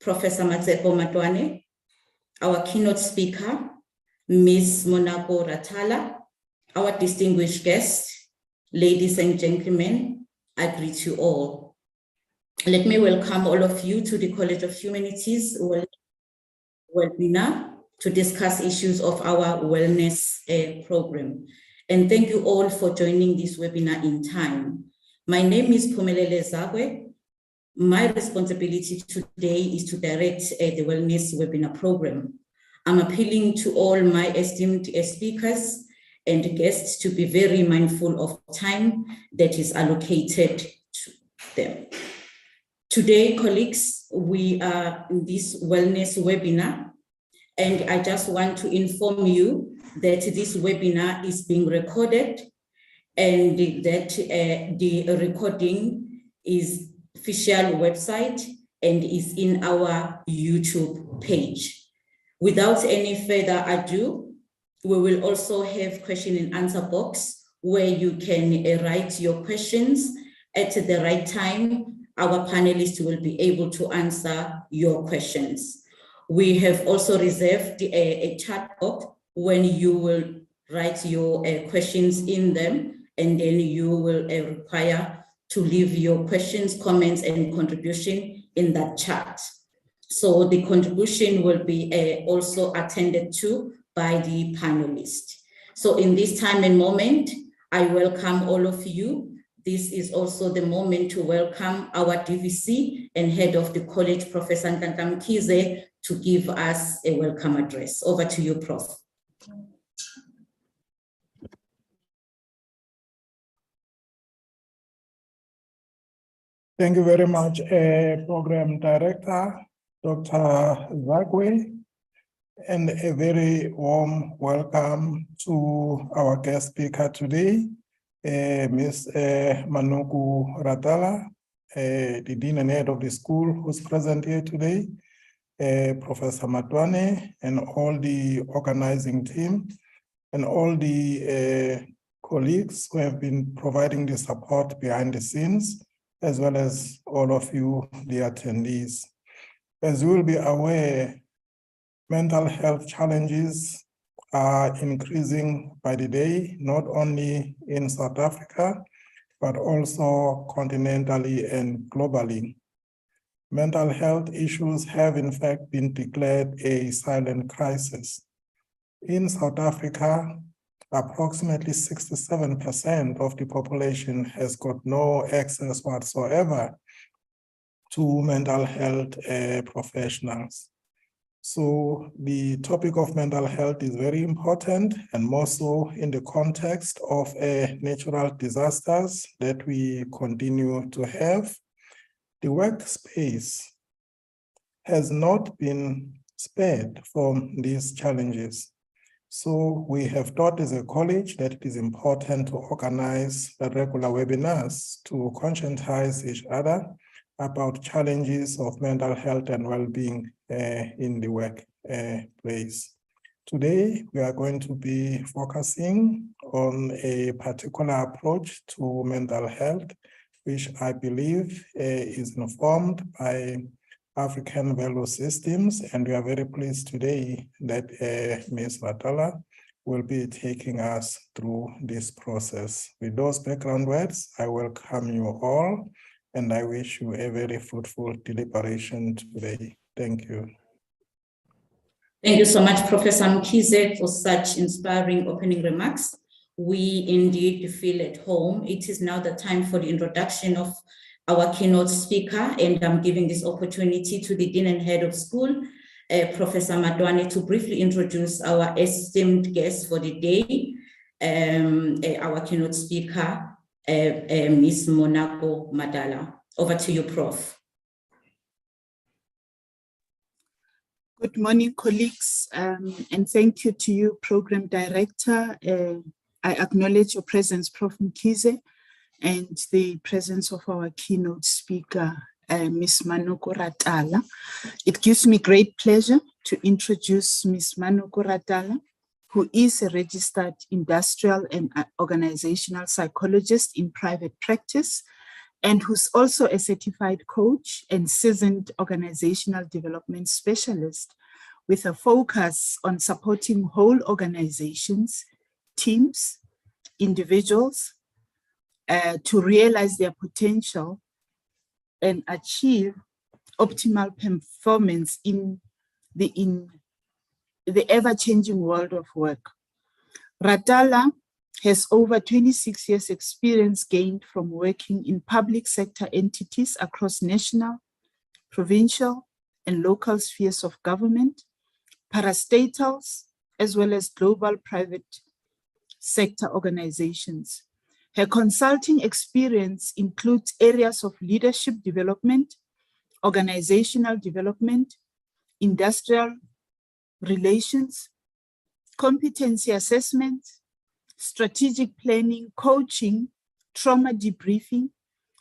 Professor Matwane, our keynote speaker, Ms. Monako Ratala, our distinguished guests, ladies and gentlemen, I greet you all. Let me welcome all of you to the College of Humanities webinar to discuss issues of our wellness program. And thank you all for joining this webinar in time. My name is Phumelele Zagwe. My responsibility today is to direct the wellness webinar program. I'm appealing to all my esteemed speakers and guests to be very mindful of time that is allocated to them. Today, colleagues, we are in this wellness webinar, and I just want to inform you that this webinar is being recorded and that the recording is official website and is in our YouTube page. Without any further ado, we will also have question and answer box where you can write your questions. At the right time, our panelists will be able to answer your questions. We have also reserved a chat box when you will write your questions in them, and then you will require to leave your questions, comments, and contribution in that chat. So the contribution will be also attended to by the panelists. So in this time and moment, I welcome all of you. This is also the moment to welcome our DVC and head of the college, Professor Ntanta Mkhize, to give us a welcome address. Over to you, Prof. Thank you very much, Program Director, Dr. Zagwe, and a very warm welcome to our guest speaker today, Ms. Monako Ratala, the Dean and Head of the school who's present here today, Professor Matwane, and all the organizing team, and all the colleagues who have been providing the support behind the scenes, as well as all of you, the attendees. As you will be aware, mental health challenges are increasing by the day, not only in South Africa, but also continentally and globally. Mental health issues have in fact been declared a silent crisis. In South Africa, approximately 67% of the population has got no access whatsoever to mental health professionals. So the topic of mental health is very important, and more so in the context of natural disasters that we continue to have. The workspace has not been spared from these challenges. So we have thought as a college that it is important to organize regular webinars to conscientize each other about challenges of mental health and well-being in the workplace. Today, we are going to be focusing on a particular approach to mental health, which I believe is informed by African value systems, and we are very pleased today that Ms. Ratala will be taking us through this process. With those background words, I welcome you all, and I wish you a very fruitful deliberation today. Thank you. Thank you so much, Professor Mkhize, for such inspiring opening remarks. We indeed feel at home. It is now the time for the introduction of our keynote speaker, and I'm giving this opportunity to the Dean and Head of School, Professor Matwane, to briefly introduce our esteemed guest for the day, our keynote speaker, Ms. Monako Ratala. Over to you, Prof. Good morning, colleagues, and thank you to you, Program Director. I acknowledge your presence, Prof. Mkhize, and the presence of our keynote speaker, Ms. Monako Ratala. It gives me great pleasure to introduce Ms. Monako Ratala, who is a registered industrial and organizational psychologist in private practice and who's also a certified coach and seasoned organizational development specialist with a focus on supporting whole organizations, teams, individuals to realize their potential and achieve optimal performance in the ever-changing world of work. Ratala has over 26 years experience gained from working in public sector entities across national, provincial, and local spheres of government, parastatals, as well as global private sector organizations. Her consulting experience includes areas of leadership development, organizational development, industrial relations, competency assessment, strategic planning, coaching, trauma debriefing,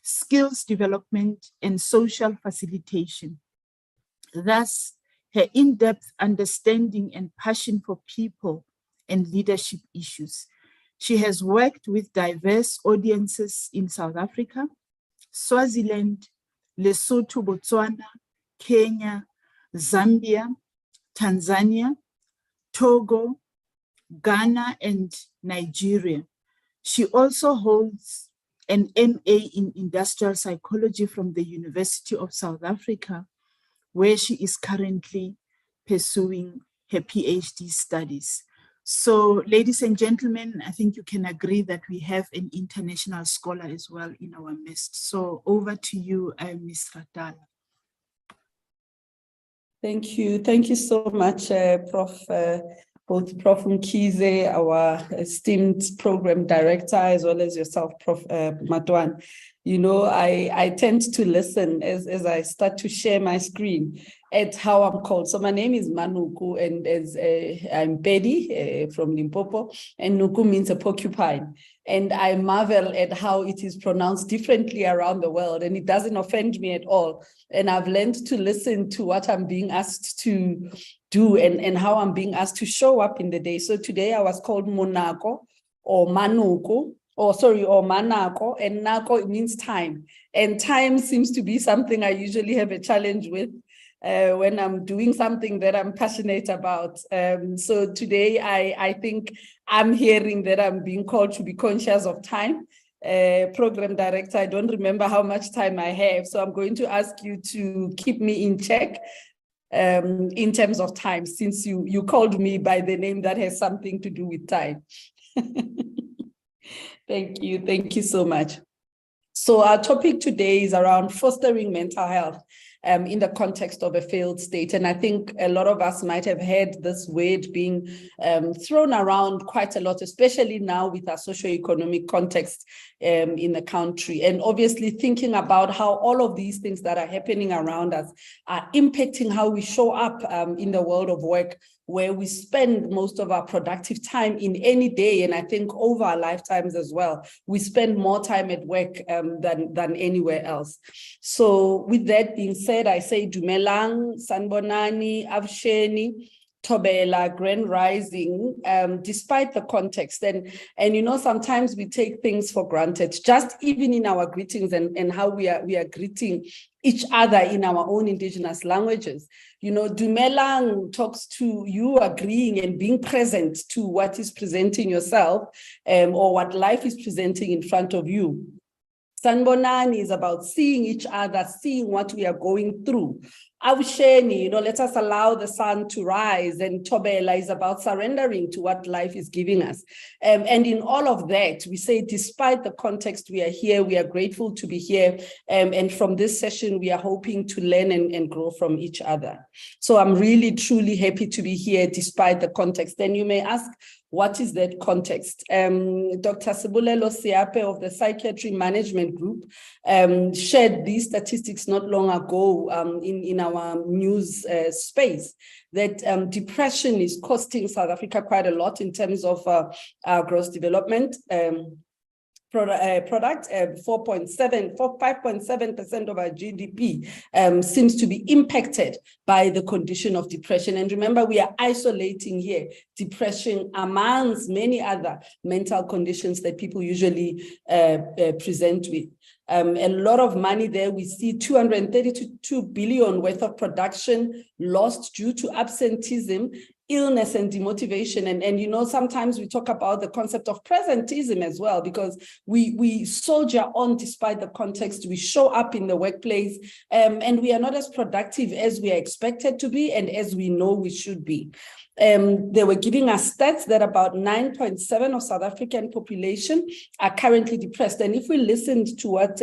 skills development, and social facilitation. Thus, her in-depth understanding and passion for people and leadership issues. She has worked with diverse audiences in South Africa, Swaziland, Lesotho, Botswana, Kenya, Zambia, Tanzania, Togo, Ghana, and Nigeria. She also holds an MA in industrial psychology from the University of South Africa, where she is currently pursuing her PhD studies. So, ladies and gentlemen, I think you can agree that we have an international scholar as well in our midst. So over to you, Ms. Ratala. Thank you. Thank you so much, both Prof. Mkhize, our esteemed program director, as well as yourself, Prof. Matwan. You know, I tend to listen as I start to share my screen at how I'm called. So my name is Manuku, and as I'm Pedi from Limpopo, and Nuku means a porcupine. And I marvel at how it is pronounced differently around the world, and it doesn't offend me at all. And I've learned to listen to what I'm being asked to do and how I'm being asked to show up in the day. So today I was called Monako or Manuku, or Manako, and Nako, it means time. And time seems to be something I usually have a challenge with when I'm doing something that I'm passionate about. So today I think I'm hearing that I'm being called to be conscious of time. Program director, I don't remember how much time I have, so I'm going to ask you to keep me in check in terms of time, since you called me by the name that has something to do with time. Thank you so much. So our topic today is around fostering mental health in the context of a failed state. And I think a lot of us might have heard this word being thrown around quite a lot, especially now with our socioeconomic context in the country. And obviously thinking about how all of these things that are happening around us are impacting how we show up in the world of work, where we spend most of our productive time in any day. And I think over our lifetimes as well, we spend more time at work than anywhere else. So with that being said, I say Dumelang, Sanbonani, Avsheni, Tobela, Grand Rising, despite the context. And you know, sometimes we take things for granted, just even in our greetings and how we are greeting each other in our own indigenous languages. You know, Dumelang talks to you agreeing and being present to what is presenting yourself or what life is presenting in front of you. Sanbonani is about seeing each other, seeing what we are going through. Awusheni, you know, let us allow the sun to rise. And Tobela is about surrendering to what life is giving us. And in all of that, we say, despite the context we are here, we are grateful to be here. And from this session, we are hoping to learn and grow from each other. So I'm really, truly happy to be here despite the context. And you may ask, what is that context? Dr. Sibulelo Siape of the Psychiatry Management Group shared these statistics not long ago in our news space, that depression is costing South Africa quite a lot in terms of our gross development product, 5.7% of our GDP seems to be impacted by the condition of depression. And remember, we are isolating here depression amongst many other mental conditions that people usually present with. A lot of money there. We see 232 billion worth of production lost due to absenteeism, illness and demotivation. And you know, sometimes we talk about the concept of presenteeism as well, because we soldier on despite the context. We show up in the workplace and we are not as productive as we are expected to be and as we know we should be. They were giving us stats that about 9.7% of South African population are currently depressed. And if we listened to what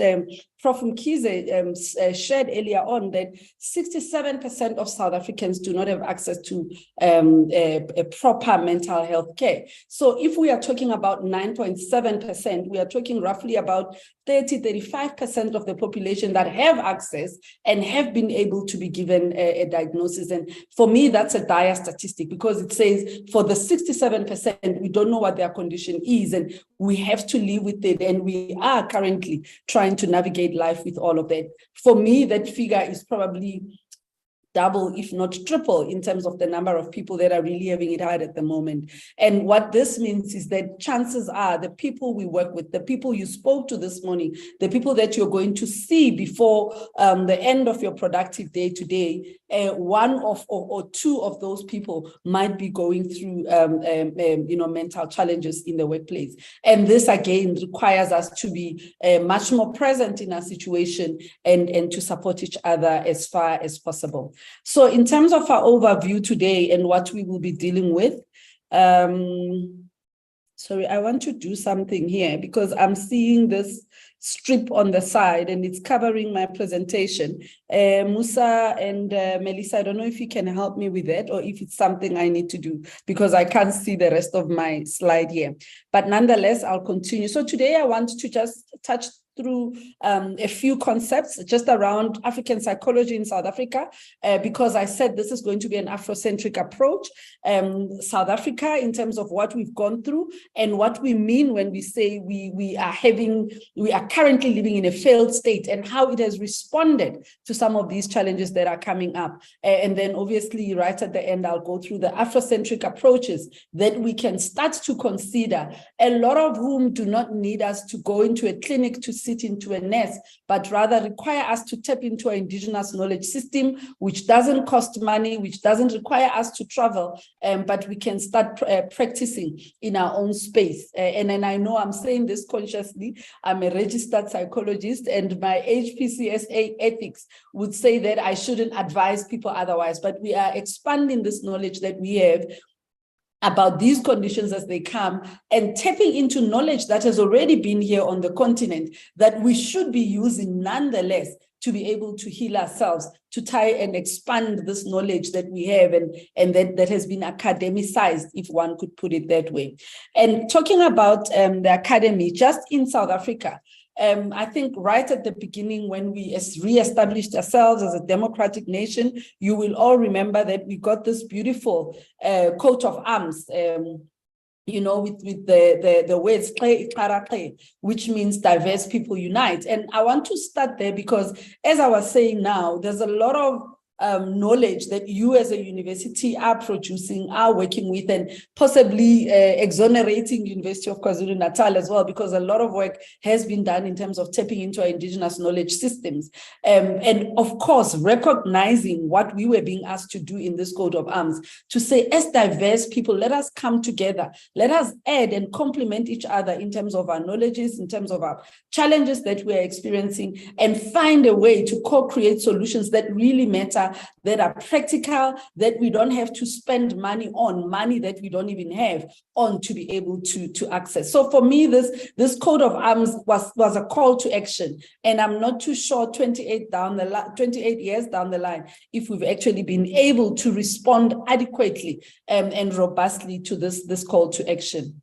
Prof. Mkhize shared earlier on, that 67% of South Africans do not have access to a proper mental health care. So if we are talking about 9.7%, we are talking roughly about 35% of the population that have access and have been able to be given a diagnosis. And for me, that's a dire statistic, because it says for the 67%, we don't know what their condition is and we have to live with it. And we are currently trying to navigate life with all of that. For me, that figure is probably double, if not triple, in terms of the number of people that are really having it hard at the moment. And what this means is that chances are the people we work with, the people you spoke to this morning, the people that you're going to see before the end of your productive day today, one of or two of those people might be going through mental challenges in the workplace. And this again requires us to be much more present in our situation and to support each other as far as possible. So in terms of our overview today and what we will be dealing with, sorry, I want to do something here because I'm seeing this strip on the side and it's covering my presentation. Musa and Melissa, I don't know if you can help me with that or if it's something I need to do because I can't see the rest of my slide here. But nonetheless, I'll continue. So today I want to just touch through a few concepts just around African psychology in South Africa, because I said this is going to be an Afrocentric approach. South Africa, in terms of what we've gone through and what we mean when we say we are currently living in a failed state and how it has responded to some of these challenges that are coming up. And then obviously right at the end, I'll go through the Afrocentric approaches that we can start to consider, a lot of whom do not need us to go into a clinic to sit into a nest, but rather require us to tap into our indigenous knowledge system, which doesn't cost money, which doesn't require us to travel, but we can start practicing in our own space. And then I know I'm saying this consciously, I'm a registered psychologist and my HPCSA ethics would say that I shouldn't advise people otherwise, but we are expanding this knowledge that we have about these conditions as they come and tapping into knowledge that has already been here on the continent that we should be using nonetheless to be able to heal ourselves, to try and expand this knowledge that we have and that has been academicized, if one could put it that way. And talking about the academy, just in South Africa, I think right at the beginning when we re-established ourselves as a democratic nation, you will all remember that we got this beautiful coat of arms, with the words, which means diverse people unite. And I want to start there because as I was saying now, there's a lot of knowledge that you as a university are producing, are working with, and possibly exonerating University of KwaZulu-Natal as well, because a lot of work has been done in terms of tapping into our indigenous knowledge systems. And of course, recognizing what we were being asked to do in this coat of arms, to say as diverse people, let us come together, let us add and complement each other in terms of our knowledges, in terms of our challenges that we are experiencing, and find a way to co-create solutions that really matter, that are practical, that we don't have to spend money that we don't even have on to be able to access. So for me, this coat of arms was a call to action. And I'm not too sure 28 years down the line, if we've actually been able to respond adequately and robustly to this call to action.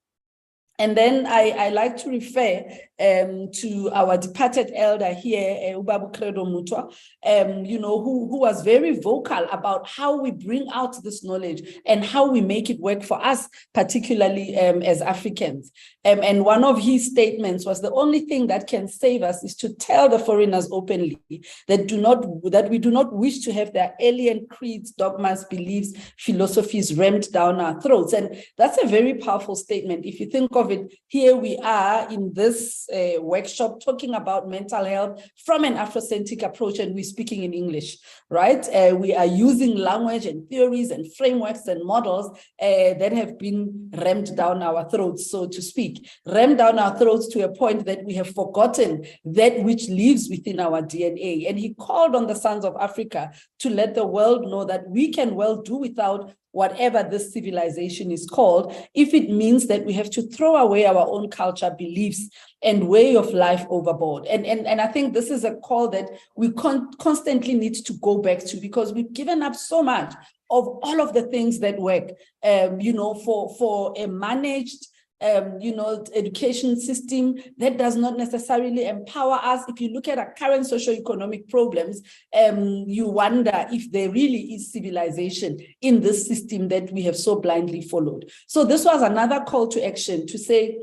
And then I like to refer to our departed elder here, Ubabu Credo Mutwa, who was very vocal about how we bring out this knowledge and how we make it work for us, particularly as Africans. And one of his statements was, the only thing that can save us is to tell the foreigners openly that we do not wish to have their alien creeds, dogmas, beliefs, philosophies rammed down our throats. And that's a very powerful statement. If you think of of it, here we are in this workshop talking about mental health from an Afrocentric approach, and we're speaking in English, right? We are using language and theories and frameworks and models that have been rammed down our throats, so to speak, rammed down our throats to a point that we have forgotten that which lives within our DNA. And he called on the sons of Africa to let the world know that we can well do without whatever this civilization is called, if it means that we have to throw away our own culture, beliefs, and way of life overboard. And I think this is a call that we constantly need to go back to, because we've given up so much of all of the things that work, for a managed education system that does not necessarily empower us. If you look at our current socioeconomic problems, you wonder if there really is civilization in this system that we have so blindly followed. So this was another call to action to say,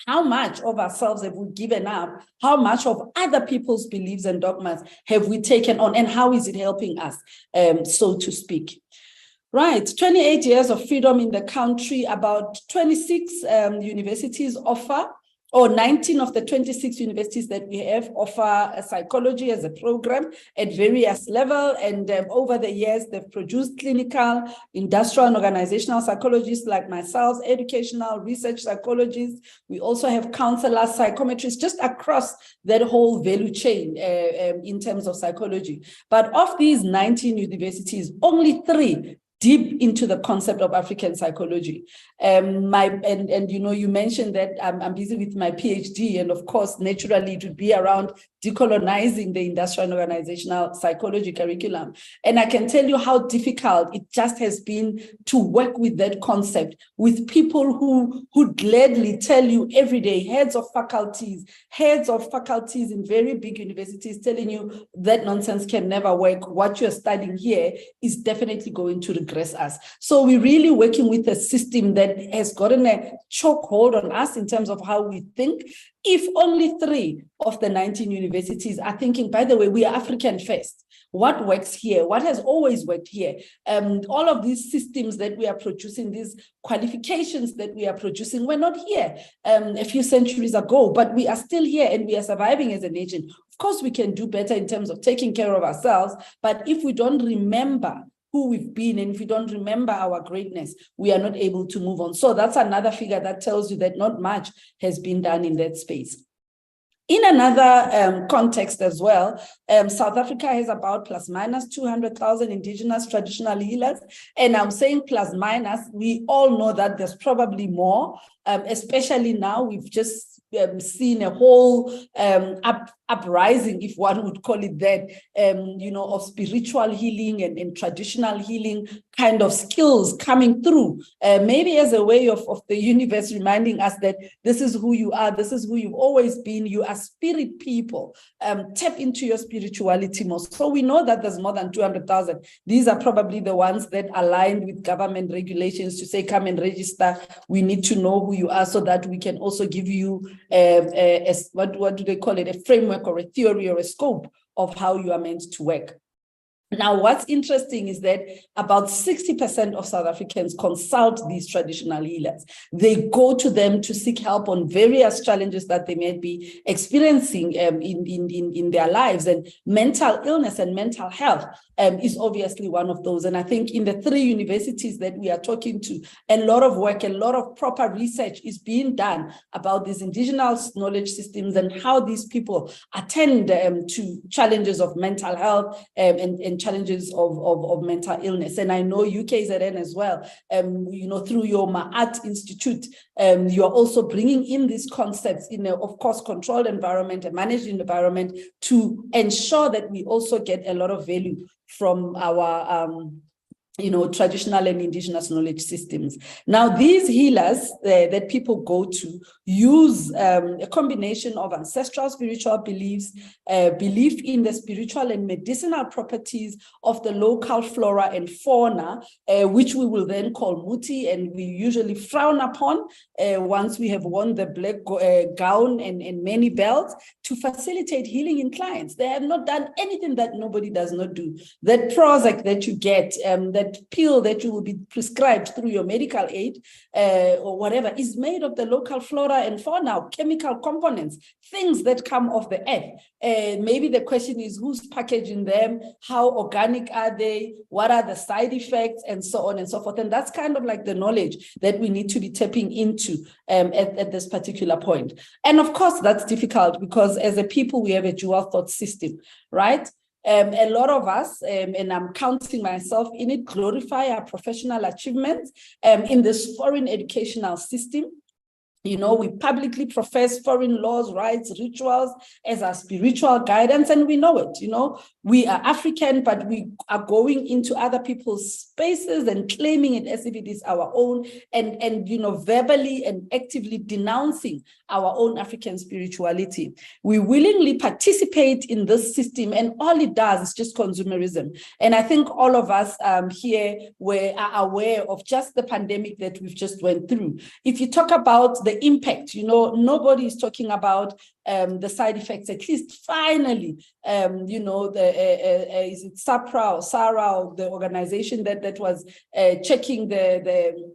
how much of ourselves have we given up? How much of other people's beliefs and dogmas have we taken on? And how is it helping us, so to speak? Right, 28 years of freedom in the country, about 26 universities offer, or 19 of the 26 universities that we have offer a psychology as a program at various levels. And over the years, they've produced clinical, industrial, and organizational psychologists like myself, educational, research psychologists. We also have counselors, psychometrists, just across that whole value chain in terms of psychology. But of these 19 universities, only 3 deep into the concept of African psychology. You mentioned that I'm busy with my PhD, and of course, naturally, it would be around decolonizing the industrial and organizational psychology curriculum. And I can tell you how difficult it just has been to work with that concept with people who gladly tell you every day, heads of faculties in very big universities telling you that nonsense can never work. What you're studying here is definitely going to regress us. So we're really working with a system that has gotten a chokehold on us in terms of how we think. If only 3 of the 19 universities are thinking, by the way, we are African first. What works here? What has always worked here? All of these systems that we are producing, these qualifications that we are producing, were not here a few centuries ago, but we are still here and we are surviving as a nation. Of course, we can do better in terms of taking care of ourselves, but if we don't remember who we've been, and if we don't remember our greatness, we are not able to move on. So that's another figure that tells you that not much has been done in that space. In another context as well, South Africa has about plus minus 200,000 indigenous traditional healers. And I'm saying plus minus, we all know that there's probably more, especially now we've just seen a whole uprising, if one would call it that, of spiritual healing and traditional healing kind of skills coming through, maybe as a way of the universe reminding us that this is who you are, this is who you've always been, you are spirit people, tap into your spirituality more. So we know that there's more than 200,000. These are probably the ones that aligned with government regulations to say, come and register, we need to know who you are so that we can also give you what do they call it, a framework or a theory or a scope of how you are meant to work. Now, what's interesting is that about 60% of South Africans consult these traditional healers. They go to them to seek help on various challenges that they may be experiencing in their lives. And mental illness and mental health is obviously one of those. And I think in the 3 universities that we are talking to, a lot of work, a lot of proper research is being done about these indigenous knowledge systems and how these people attend to challenges of mental health and challenges of mental illness. And I know UKZN as well, through your Ma'at Institute, you are also bringing in these concepts in a, of course, controlled environment, a managed environment, to ensure that we also get a lot of value from our traditional and indigenous knowledge systems. Now, these healers that people go to use a combination of ancestral spiritual beliefs, belief in the spiritual and medicinal properties of the local flora and fauna, which we will then call muti, and we usually frown upon once we have worn the black gown and many belts, to facilitate healing in clients. They have not done anything that nobody does not do. That Prozac that you get, that that pill that you will be prescribed through your medical aid or whatever is made of the local flora and fauna, chemical components, things that come off the earth. Maybe the question is who's packaging them, how organic are they, what are the side effects, and so on and so forth. And that's kind of like the knowledge that we need to be tapping into at this particular point. And of course, that's difficult because as a people, we have a dual thought system, right? A lot of us, and I'm counting myself in it, glorify our professional achievements in this foreign educational system. You know, we publicly profess foreign laws, rights, rituals as our spiritual guidance, and we know it. You know, we are African, but we are going into other people's spaces and claiming it as if it is our own, and you know, verbally and actively denouncing our own African spirituality. We willingly participate in this system, and all it does is just consumerism. And I think all of us here are aware of just the pandemic that we've just went through. If you talk about the impact, you know, nobody is talking about the side effects. At least finally, you know, is it SARA, the organization that was checking the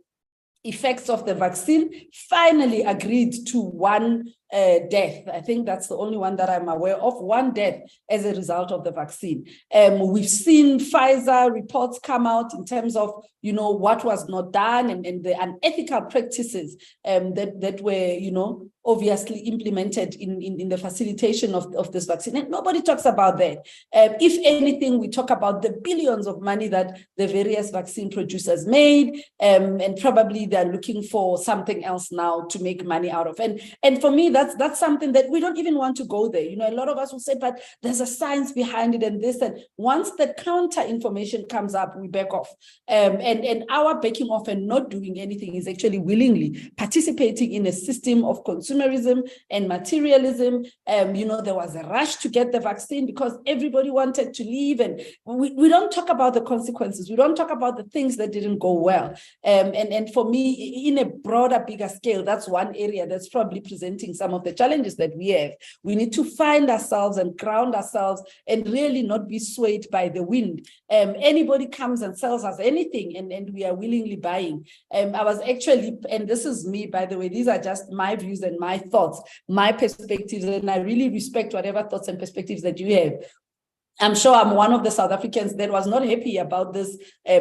effects of the vaccine, finally agreed to one death. I think that's the only one that I'm aware of, one death as a result of the vaccine. We've seen Pfizer reports come out in terms of, you know, what was not done and the unethical practices that were, you know, obviously implemented in the facilitation of this vaccine. And nobody talks about that. If anything, we talk about the billions of money that the various vaccine producers made, and probably they're looking for something else now to make money out of. And for me, that's something that we don't even want to go there. You know, a lot of us will say, but there's a science behind it and this, and once the counter information comes up, we back off. And our backing off and not doing anything is actually willingly participating in a system of consumerism and materialism. You know, there was a rush to get the vaccine because everybody wanted to leave, and we don't talk about the consequences. We don't talk about the things that didn't go well. And for me, in a broader, bigger scale, that's one area that's probably presenting some of the challenges that we have. We need to find ourselves and ground ourselves and really not be swayed by the wind. Anybody comes and sells us anything, and we are willingly buying. I was actually, and this is me, by the way, these are just my views and my thoughts, my perspectives, and I really respect whatever thoughts and perspectives that you have. I'm sure I'm one of the South Africans that was not happy about this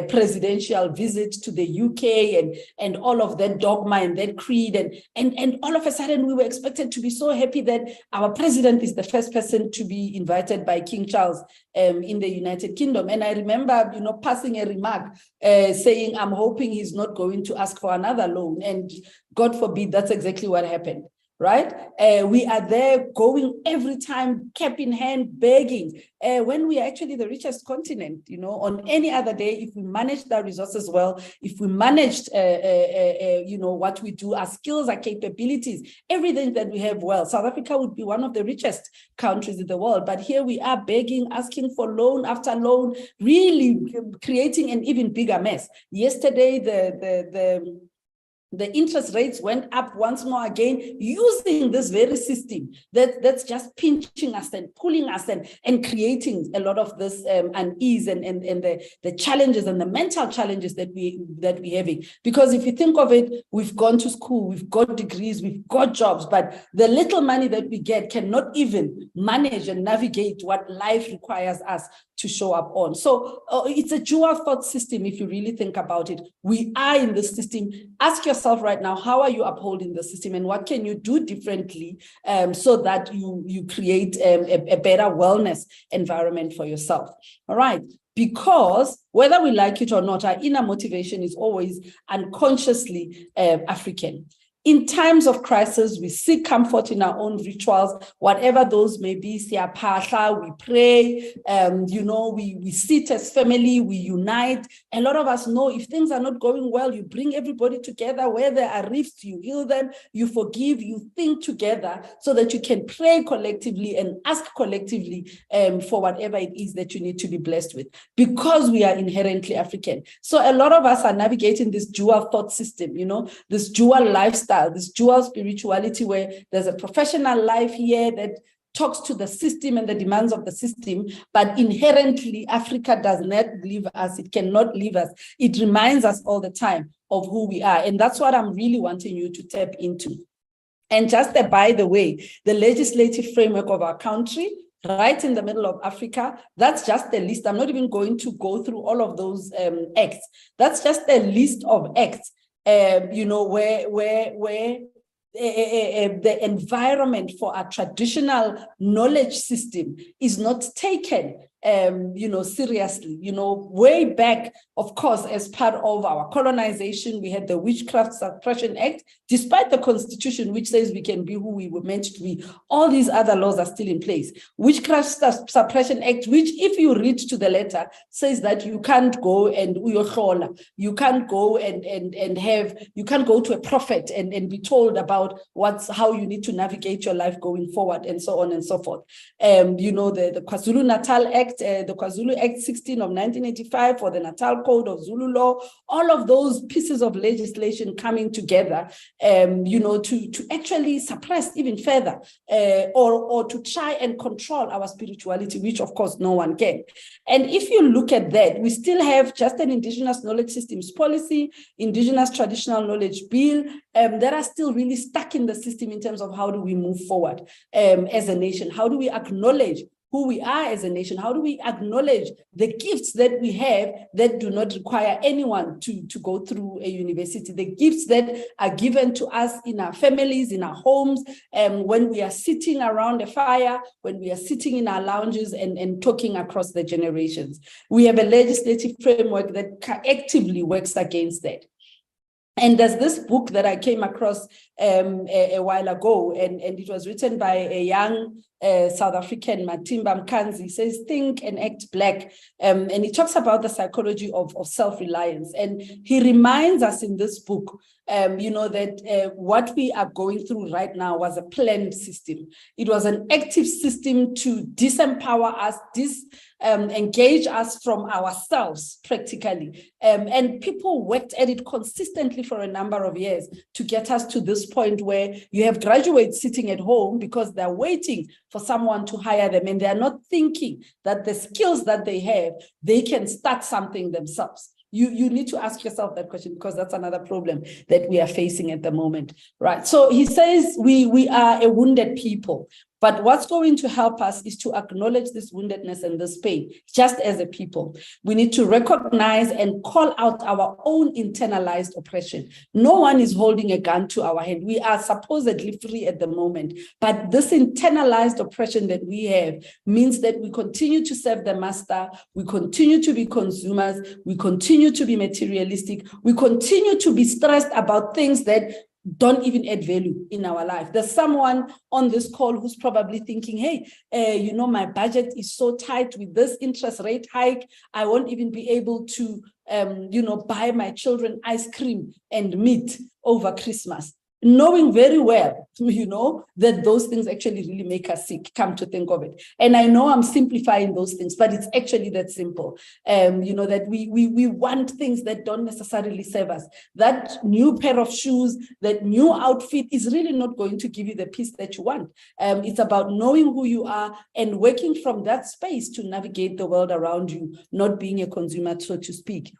presidential visit to the UK and all of that dogma and that creed. And all of a sudden, we were expected to be so happy that our president is the first person to be invited by King Charles in the United Kingdom. And I remember, you know, passing a remark saying, I'm hoping he's not going to ask for another loan. And God forbid, that's exactly what happened. Right? We are there going every time, cap in hand, begging, when we are actually the richest continent. You know, on any other day, if we managed our resources well, if we managed, you know, what we do, our skills, our capabilities, everything that we have well, South Africa would be one of the richest countries in the world. But here we are begging, asking for loan after loan, really creating an even bigger mess. Yesterday, the interest rates went up once more again, using this very system that's just pinching us and pulling us and creating a lot of this unease and the challenges and the mental challenges that we're having. Because if you think of it, we've gone to school, we've got degrees, we've got jobs, but the little money that we get cannot even manage and navigate what life requires us to show up on. So it's a dual thought system if you really think about it. We are in the system. Ask yourself right now, how are you upholding the system and what can you do differently so that you create a better wellness environment for yourself? All right. Because whether we like it or not, our inner motivation is always unconsciously African. In times of crisis, we seek comfort in our own rituals, whatever those may be. We pray, you know, we sit as family, we unite. A lot of us know if things are not going well, you bring everybody together. Where there are rifts, you heal them, you forgive, you think together so that you can pray collectively and ask collectively for whatever it is that you need to be blessed with, because we are inherently African. So a lot of us are navigating this dual thought system, you know, this dual lifestyle, this dual spirituality where there's a professional life here that talks to the system and the demands of the system, but inherently Africa does not leave us, it cannot leave us. It reminds us all the time of who we are. And that's what I'm really wanting you to tap into. And just by the way, the legislative framework of our country, right in the middle of Africa, that's just the list. I'm not even going to go through all of those acts. That's just a list of acts, you know, where the environment for our traditional knowledge system is not taken, you know, seriously. You know, way back, of course, as part of our colonization, we had the Witchcraft Suppression Act. Despite the Constitution, which says we can be who we were meant to be, all these other laws are still in place. Witchcraft Suppression Act, which, if you read to the letter, says that you can't go and you can't go you can't go to a prophet and be told about how you need to navigate your life going forward, and so on and so forth. You know, the KwaZulu-Natal Act, the KwaZulu Act 16 of 1985 for the Natal Code of Zulu law, all of those pieces of legislation coming together, you know, to actually suppress even further, or to try and control our spirituality, which of course no one can. And if you look at that, we still have just an Indigenous Knowledge Systems Policy, Indigenous Traditional Knowledge Bill, that are still really stuck in the system in terms of how do we move forward as a nation? How do we acknowledge who we are as a nation? How do we acknowledge the gifts that we have that do not require anyone to go through a university, the gifts that are given to us in our families, in our homes, when we are sitting around a fire, when we are sitting in our lounges and talking across the generations? We have a legislative framework that actively works against that. And there's this book that I came across a while ago, and it was written by a young South African, Matimba Mkanzi. He says, Think and Act Black. And he talks about the psychology of self-reliance. And he reminds us in this book, you know, that what we are going through right now was a planned system. It was an active system to disempower us, engage us from ourselves practically. And people worked at it consistently for a number of years to get us to this point where you have graduates sitting at home because they're waiting for someone to hire them, and they're not thinking that the skills that they have, they can start something themselves. You need to ask yourself that question, because that's another problem that we are facing at the moment, right? So he says we are a wounded people, but what's going to help us is to acknowledge this woundedness and this pain, just as a people. We need to recognize and call out our own internalized oppression. No one is holding a gun to our head. We are supposedly free at the moment, but this internalized oppression that we have means that we continue to serve the master, we continue to be consumers, we continue to be materialistic, we continue to be stressed about things that don't even add value in our life. There's someone on this call who's probably thinking, hey, you know, my budget is so tight with this interest rate hike, I won't even be able to, you know, buy my children ice cream and meat over Christmas. Knowing very well, you know, that those things actually really make us sick, come to think of it. And I know I'm simplifying those things, but it's actually that simple. You know, that we want things that don't necessarily serve us. That new pair of shoes, that new outfit is really not going to give you the peace that you want. It's about knowing who you are and working from that space to navigate the world around you, not being a consumer, so to speak.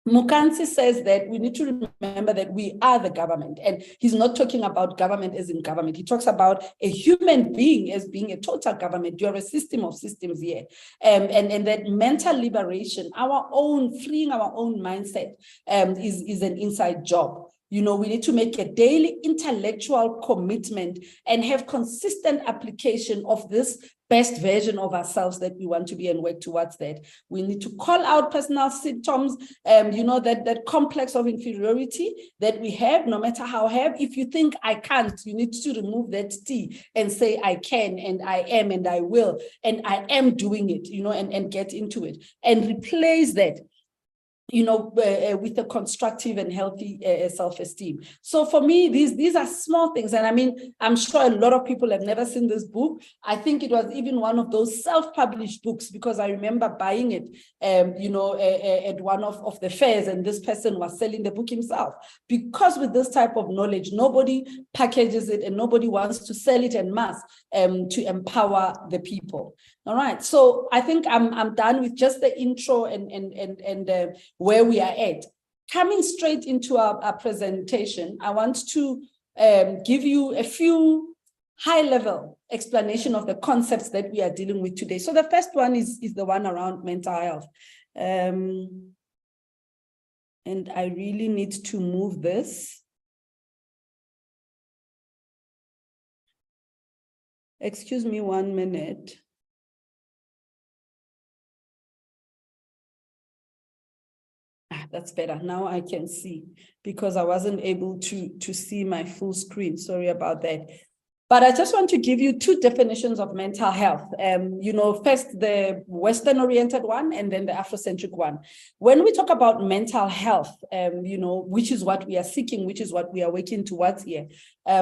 Mkanzi says that we need to remember that we are the government, and he's not talking about government as in government. He talks about a human being as being a total government. You're a system of systems here. And that mental liberation, our own, freeing our own mindset is an inside job. You know, we need to make a daily intellectual commitment and have consistent application of this best version of ourselves that we want to be and work towards that. We need to call out personal symptoms, you know, that complex of inferiority that we have, no matter how have. If you think I can't, you need to remove that T and say I can, and I am, and I will, and I am doing it, you know, and get into it. And replace that with a constructive and healthy self-esteem. So for me, these are small things. And I mean, I'm sure a lot of people have never seen this book. I think it was even one of those self-published books, because I remember buying it, at one of the fairs, and this person was selling the book himself. Because with this type of knowledge, nobody packages it and nobody wants to sell it en masse to empower the people. All right, so I think I'm done with just the intro and where we are at. Coming straight into our presentation, I want to give you a few high-level explanation of the concepts that we are dealing with today. So the first one is the one around mental health. And I really need to move this. Excuse me 1 minute. That's better. Now I can see, because I wasn't able to see my full screen. Sorry about that. But I just want to give you two definitions of mental health. First the Western-oriented one, and then the Afrocentric one. When we talk about mental health, which is what we are seeking, which is what we are working towards here,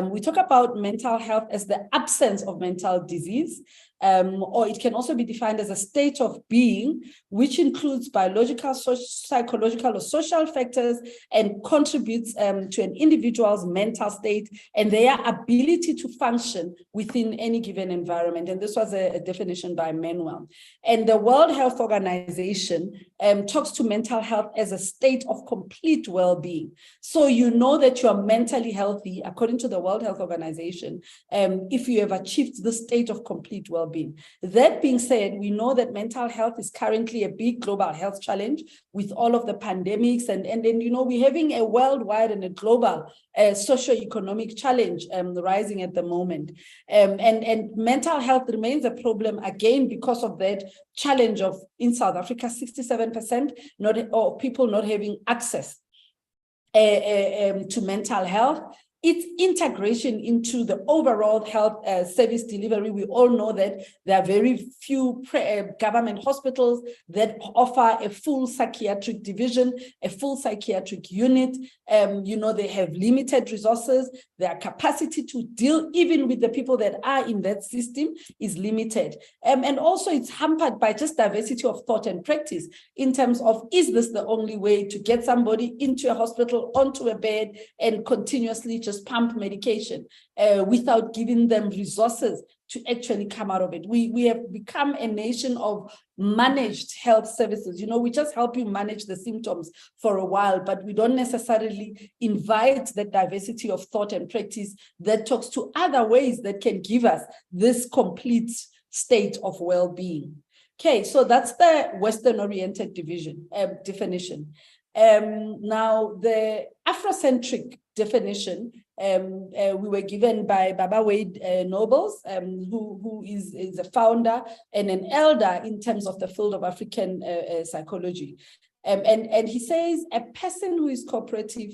we talk about mental health as the absence of mental disease, or it can also be defined as a state of being, which includes biological, psychological, or social factors, and contributes to an individual's mental state and their ability to function within any given environment. And this was a definition by Manuel. And the World Health Organization talks to mental health as a state of complete well-being. So you know that you are mentally healthy, according to the World Health Organization, if you have achieved the state of complete well-being. That being said, we know that mental health is currently a big global health challenge with all of the pandemics, and then we're having a worldwide and a global socio-economic challenge rising at the moment. And mental health remains a problem, again, because of that challenge of, in South Africa, 67% of people not having access to mental health. Its integration into the overall health service delivery. We all know that there are very few government hospitals that offer a full psychiatric division, a full psychiatric unit. They have limited resources. Their capacity to deal even with the people that are in that system is limited. And also it's hampered by just diversity of thought and practice in terms of, is this the only way to get somebody into a hospital, onto a bed, and continuously just pump medication without giving them resources to actually come out of it. We have become a nation of managed health services. We just help you manage the symptoms for a while, but we don't necessarily invite the diversity of thought and practice that talks to other ways that can give us this complete state of well-being. Okay, so that's the Western-oriented definition. Now, the Afrocentric definition we were given by Baba Wade Nobles, who is a founder and an elder in terms of the field of African psychology. And he says, a person who is cooperative,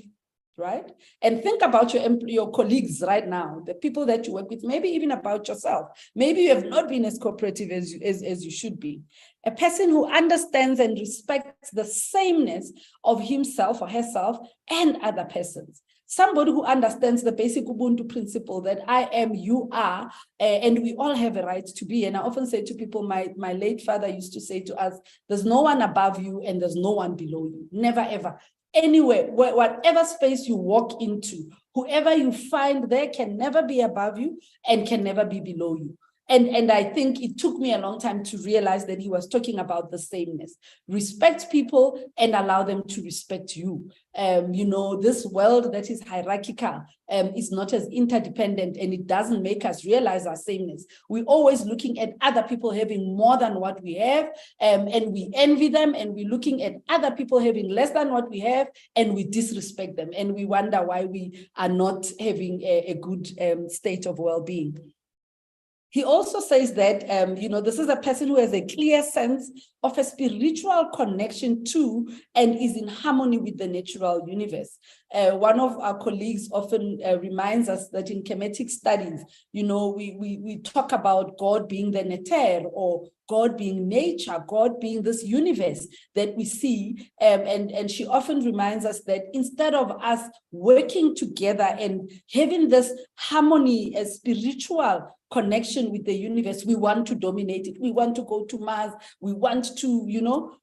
right? And think about your colleagues right now, the people that you work with, maybe even about yourself. Maybe you have not been as cooperative as you should be. A person who understands and respects the sameness of himself or herself and other persons. Somebody who understands the basic Ubuntu principle that I am, you are, and we all have a right to be. And I often say to people, my late father used to say to us, there's no one above you and there's no one below you. Never, ever. Anywhere, whatever space you walk into, whoever you find there can never be above you and can never be below you. And I think it took me a long time to realize that he was talking about the sameness. Respect people and allow them to respect you. This world that is hierarchical is not as interdependent, and it doesn't make us realize our sameness. We're always looking at other people having more than what we have, and we envy them, and we're looking at other people having less than what we have, and we disrespect them, and we wonder why we are not having a good state of well-being. He also says that, this is a person who has a clear sense of a spiritual connection to and is in harmony with the natural universe. One of our colleagues often reminds us that in Kemetic studies, we talk about God being the neter, or God being nature, God being this universe that we see. And she often reminds us that instead of us working together and having this harmony, a spiritual connection with the universe, we want to dominate it. We want to go to Mars. We want to,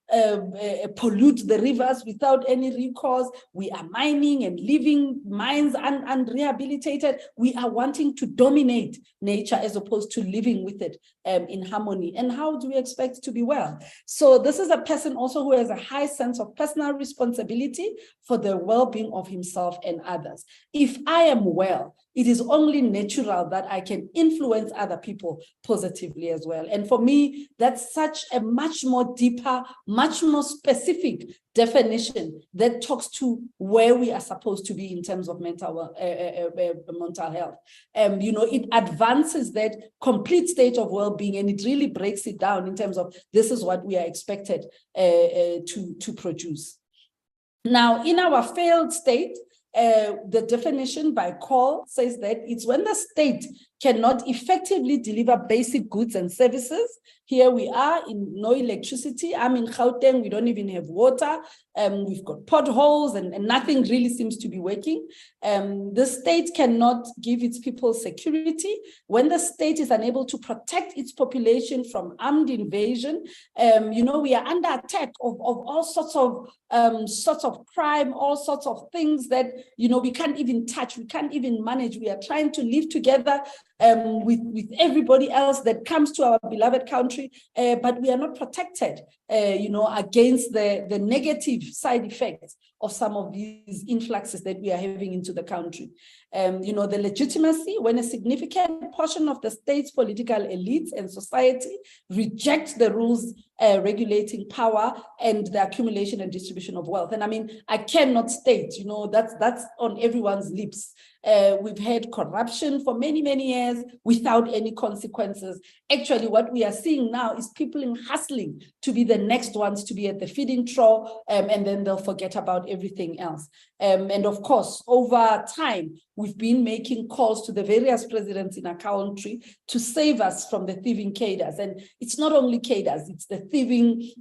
pollute the rivers without any recourse. We are mining and leaving mines unrehabilitated. We are wanting to dominate nature as opposed to living with it in harmony. And how do we expect to be well? So this is a person also who has a high sense of personal responsibility for the well-being of himself and others. If I am well, it is only natural that I can influence other people positively as well. And for me, that's such a much more deeper, much more specific definition that talks to where we are supposed to be in terms of mental health. It advances that complete state of well-being, and it really breaks it down in terms of this is what we are expected to produce. Now, in our failed state, the definition by Cole says that it's when the state cannot effectively deliver basic goods and services. Here we are in no electricity. I'm in Gauteng, we don't even have water. We've got potholes and nothing really seems to be working. The state cannot give its people security. When the state is unable to protect its population from armed invasion, we are under attack of all sorts of crime, all sorts of things that, we can't even touch, we can't even manage. We are trying to live together with everybody else that comes to our beloved country, but we are not protected, against the negative side effects of some of these influxes that we are having into the country. The legitimacy, when a significant portion of the state's political elites and society reject the rules regulating power and the accumulation and distribution of wealth. And I mean, I cannot state, that's on everyone's lips. We've had corruption for many, many years without any consequences. Actually, what we are seeing now is people hustling to be the next ones to be at the feeding trough, and then they'll forget about everything else. And of course, over time, we've been making calls to the various presidents in our country to save us from the thieving cadres. And it's not only cadres, it's the thieving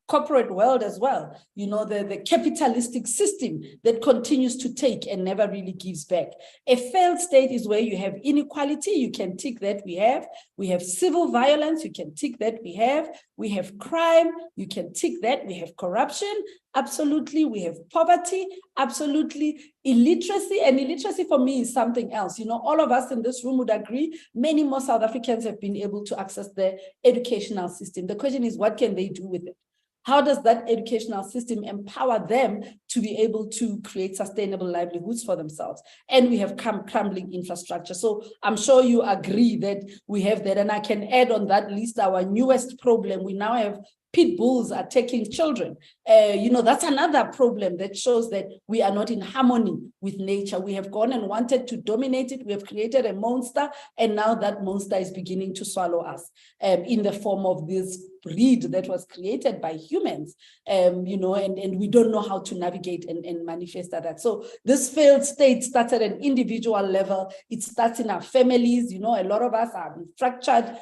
corporate world as well, the capitalistic system that continues to take and never really gives back. A failed state is where you have inequality, you can tick that we have civil violence, you can tick that we have crime, you can tick that, we have corruption, absolutely, we have poverty, absolutely, illiteracy, and illiteracy for me is something else. All of us in this room would agree, many more South Africans have been able to access the educational system. The question is, what can they do with it? How does that educational system empower them to be able to create sustainable livelihoods for themselves? And we have crumbling infrastructure. So I'm sure you agree that we have that. And I can add on that list our newest problem. We now have pit bulls attacking children. That's another problem that shows that we are not in harmony with nature. We have gone and wanted to dominate it. We have created a monster, and now that monster is beginning to swallow us in the form of this breed that was created by humans, and we don't know how to navigate and manifest that. So this failed state starts at an individual level. It starts in our families. A lot of us are fractured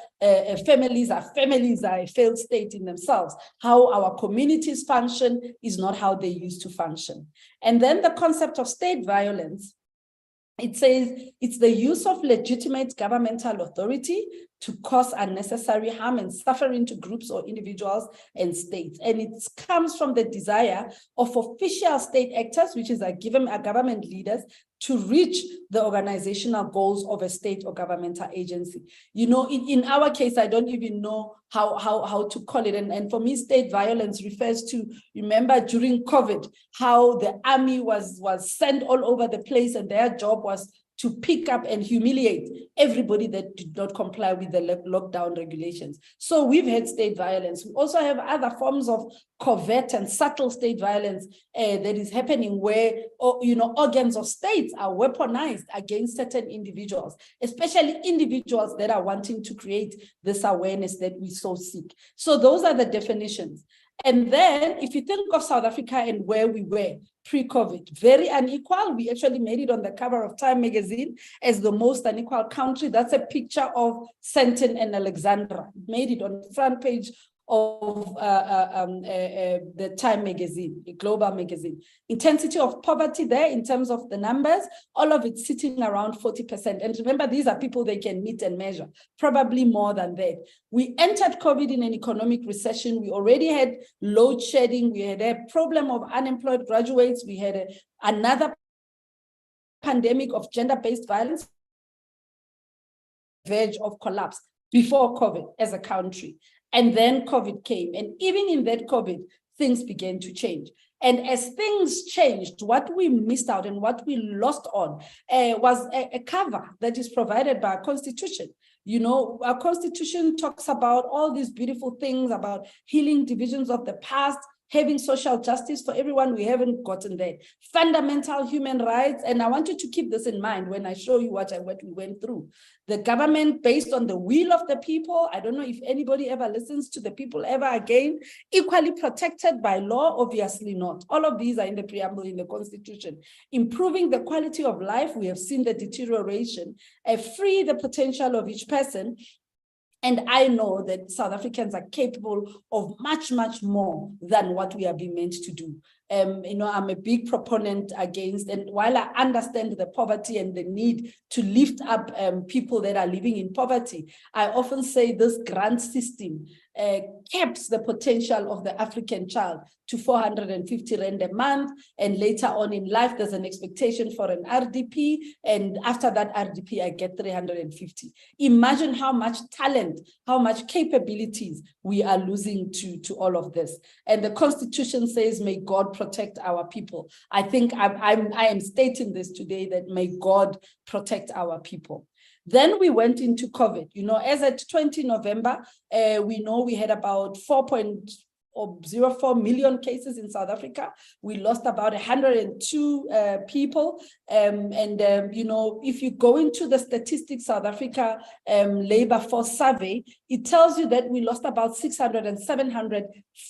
families. Our families are a failed state in themselves. How our communities function is not how they used to function. And then the concept of state violence, it says it's the use of legitimate governmental authority to cause unnecessary harm and suffering to groups or individuals and states. And it comes from the desire of official state actors, which is our government leaders, to reach the organizational goals of a state or governmental agency. In our case, I don't even know how to call it. And for me, state violence refers to, remember during COVID, how the army was sent all over the place and their job was to pick up and humiliate everybody that did not comply with the lockdown regulations. So we've had state violence. We also have other forms of covert and subtle state violence that is happening where, organs of states are weaponized against certain individuals, especially individuals that are wanting to create this awareness that we so seek. So those are the definitions. And then if you think of South Africa and where we were pre-COVID, very unequal. We actually made it on the cover of Time magazine as the most unequal country. That's a picture of Sandton and Alexandra. Made it on the front page of the Time magazine, the global magazine. Intensity of poverty there in terms of the numbers, all of it sitting around 40%. And remember, these are people they can meet and measure, probably more than that. We entered COVID in an economic recession. We already had load shedding. We had a problem of unemployed graduates. We had another pandemic of gender-based violence, verge of collapse before COVID as a country. And then COVID came. And even in that COVID, things began to change. And as things changed, what we missed out and what we lost on was a cover that is provided by our Constitution. Our Constitution talks about all these beautiful things about healing divisions of the past, having social justice for everyone. We haven't gotten that. Fundamental human rights. And I want you to keep this in mind when I show you what we went through. The government based on the will of the people. I don't know if anybody ever listens to the people ever again. Equally protected by law, obviously not. All of these are in the preamble in the Constitution. Improving the quality of life. We have seen the deterioration. Free the potential of each person. And I know that South Africans are capable of much, much more than what we are being meant to do. I'm a big proponent against, and while I understand the poverty and the need to lift up people that are living in poverty, I often say this grant system caps the potential of the African child to 450 rand a month. And later on in life, there's an expectation for an RDP. And after that RDP, I get 350. Imagine how much talent, how much capabilities we are losing to all of this. And the Constitution says, may God protect our people. I think I am stating this today, that may God protect our people. Then we went into COVID. As at 20 November, we know we had about 4.04 million cases in South Africa. We lost about 102 people. If you go into the Statistics South Africa labor force survey, it tells you that we lost about 600 and 700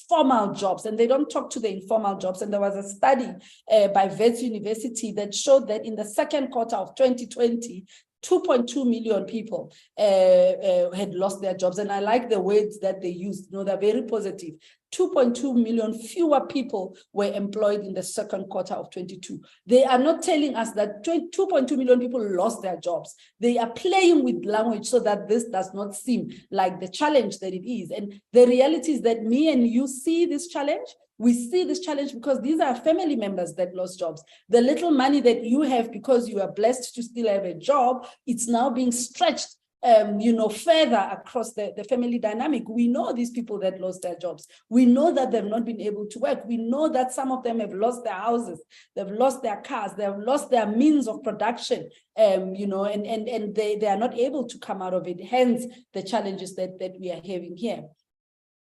formal jobs, and they don't talk to the informal jobs. And there was a study by Wits University that showed that in the second quarter of 2020, 2.2 million people had lost their jobs. And I like the words that they used. They're very positive. 2.2 million fewer people were employed in the second quarter of 22. They are not telling us that 2.2 million people lost their jobs. They are playing with language so that this does not seem like the challenge that it is. And the reality is that me and you see this challenge. We see this challenge because these are family members that lost jobs. The little money that you have because you are blessed to still have a job, it's now being stretched further across the family dynamic. We know these people that lost their jobs. We know that they've not been able to work. We know that some of them have lost their houses, they've lost their cars, they've lost their means of production, and they are not able to come out of it. Hence the challenges that we are having here.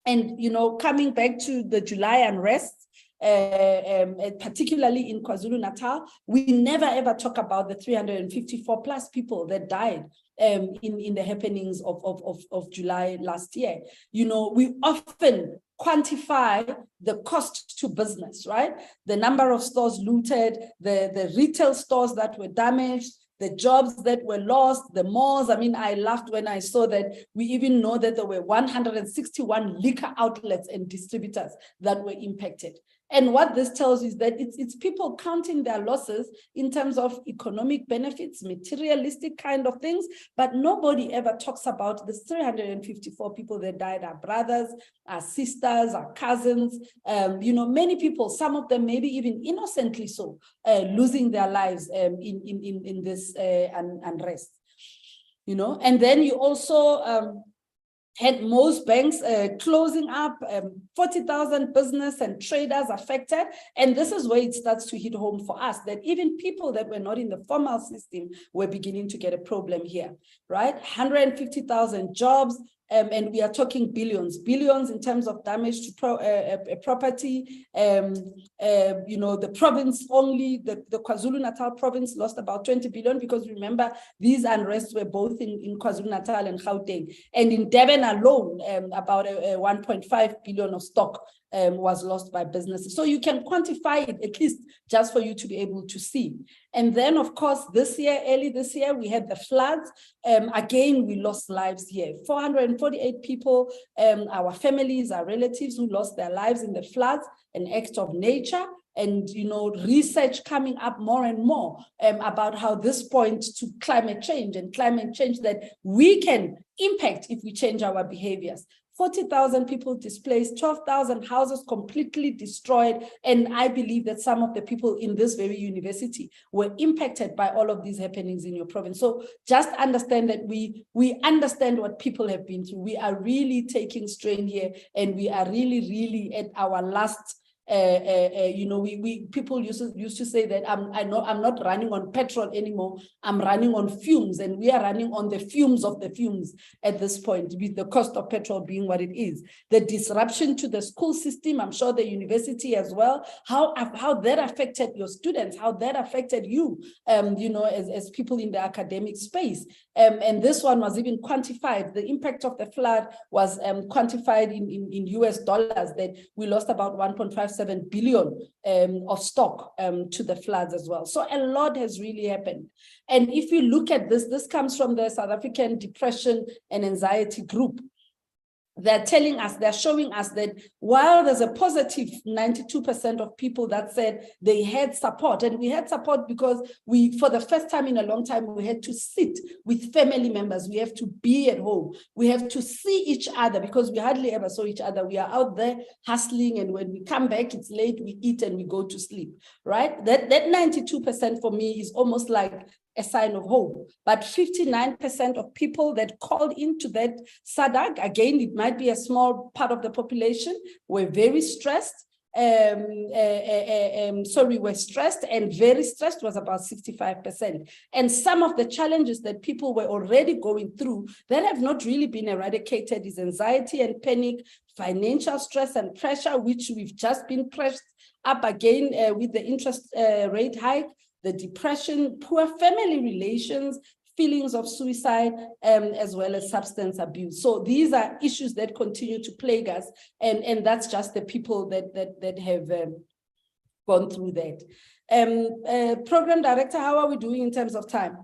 And, coming back to the July unrest, particularly in KwaZulu-Natal, we never ever talk about the 354 plus people that died in the happenings of July last year. We often quantify the cost to business, right? The number of stores looted, the retail stores that were damaged, the jobs that were lost, the malls. I laughed when I saw that we even know that there were 161 liquor outlets and distributors that were impacted. And what this tells you is that it's people counting their losses in terms of economic benefits, materialistic kind of things, but nobody ever talks about the 354 people that died, our brothers, our sisters, our cousins, many people, some of them maybe even innocently so, losing their lives in this unrest. And then you also had most banks closing up, 40,000 business and traders affected. And this is where it starts to hit home for us, that even people that were not in the formal system were beginning to get a problem here, right? 150,000 jobs, and we are talking billions in terms of damage to property. You know, the province only, the KwaZulu-Natal province lost about 20 billion, because remember, these unrests were both in KwaZulu-Natal and Gauteng. And in Durban alone, about 1.5 billion of stock was lost by businesses. So you can quantify it, at least just for you to be able to see. And then, of course, early this year, we had the floods. Again, we lost lives here. 448 people, our families, our relatives who lost their lives in the floods, an act of nature. And, you know, research coming up more and more about how this points to climate change, and climate change that we can impact if we change our behaviors. 40,000 people displaced, 12,000 houses completely destroyed. And I believe that some of the people in this very university were impacted by all of these happenings in your province. So just understand that we understand what people have been through. We are really taking strain here, and we are really at our last. You know, people used to say that I'm not running on petrol anymore. I'm running on fumes, and we are running on the fumes of the fumes at this point, with the cost of petrol being what it is. The disruption to the school system, I'm sure the university as well, how that affected your students, how that affected you, you know, as people in the academic space. And this one was even quantified. The impact of the flood was quantified in US dollars, that we lost about 1.57 billion of stock to the floods as well. So a lot has really happened. And if you look at this comes from the South African Depression and Anxiety Group. They're telling us, they're showing us that while there's a positive 92% of people that said they had support, and we had support because for the first time in a long time, we had to sit with family members. We have to be at home. We have to see each other, because we hardly ever saw each other. We are out there hustling, and when we come back, it's late, we eat and we go to sleep, right? That 92% for me is almost like a sign of hope. But 59% of people that called into that SADC, again, it might be a small part of the population, were very stressed. Were stressed, and very stressed was about 65%. And some of the challenges that people were already going through that have not really been eradicated is anxiety and panic, financial stress and pressure, which we've just been pressed up again with the interest rate hike, the depression, poor family relations, feelings of suicide, as well as substance abuse. So these are issues that continue to plague us, and that's just the people that have gone through that. Program Director, how are we doing in terms of time?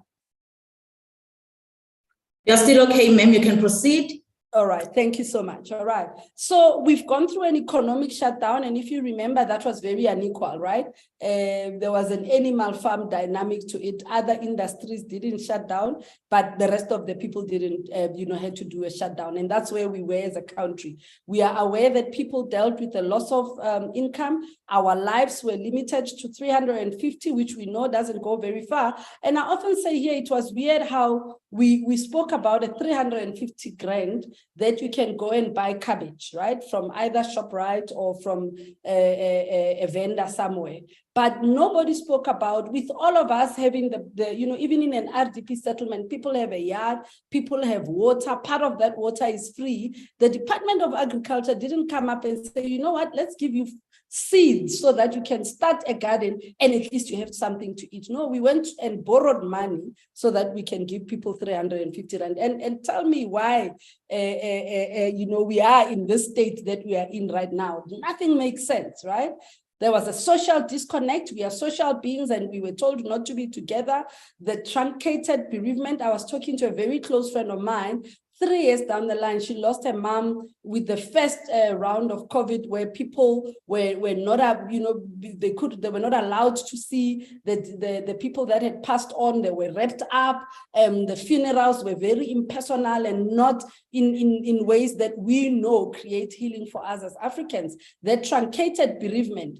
You're still okay, ma'am, you can proceed. All right, thank you so much. All right, so we've gone through an economic shutdown, and if you remember, that was very unequal, right? There was an animal farm dynamic to it. Other industries didn't shut down, but the rest of the people didn't, had to do a shutdown, and that's where we were as a country. We are aware that people dealt with the loss of income. Our lives were limited to 350, which we know doesn't go very far. And I often say here, it was weird how we spoke about a 350 grand that you can go and buy cabbage, right? From either ShopRite or from a vendor somewhere. But nobody spoke about, with all of us having even in an RDP settlement, people have a yard, people have water, part of that water is free. The Department of Agriculture didn't come up and say, you know what, let's give you seeds so that you can start a garden and at least you have something to eat. No, we went and borrowed money so that we can give people 350 rand. And tell me why, we are in this state that we are in right now. Nothing makes sense, right? There was a social disconnect. We are social beings and we were told not to be together. The truncated bereavement. I was talking to a very close friend of mine. 3 years down the line, she lost her mom with the first round of COVID, where people were not, they were not allowed to see the people that had passed on. They were wrapped up. The funerals were very impersonal and not in ways that we know create healing for us as Africans. That truncated bereavement.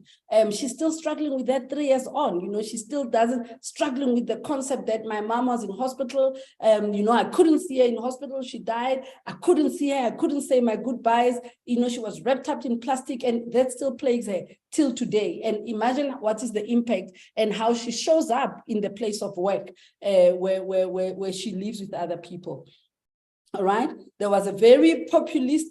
She's still struggling with that 3 years on. She still struggling with the concept that my mom was in hospital. I couldn't see her in hospital. She died died. I couldn't see her. I couldn't say my goodbyes. You know, she was wrapped up in plastic, and that still plagues her till today. And imagine what is the impact and how she shows up in the place of work where she lives with other people. All right, there was a very populist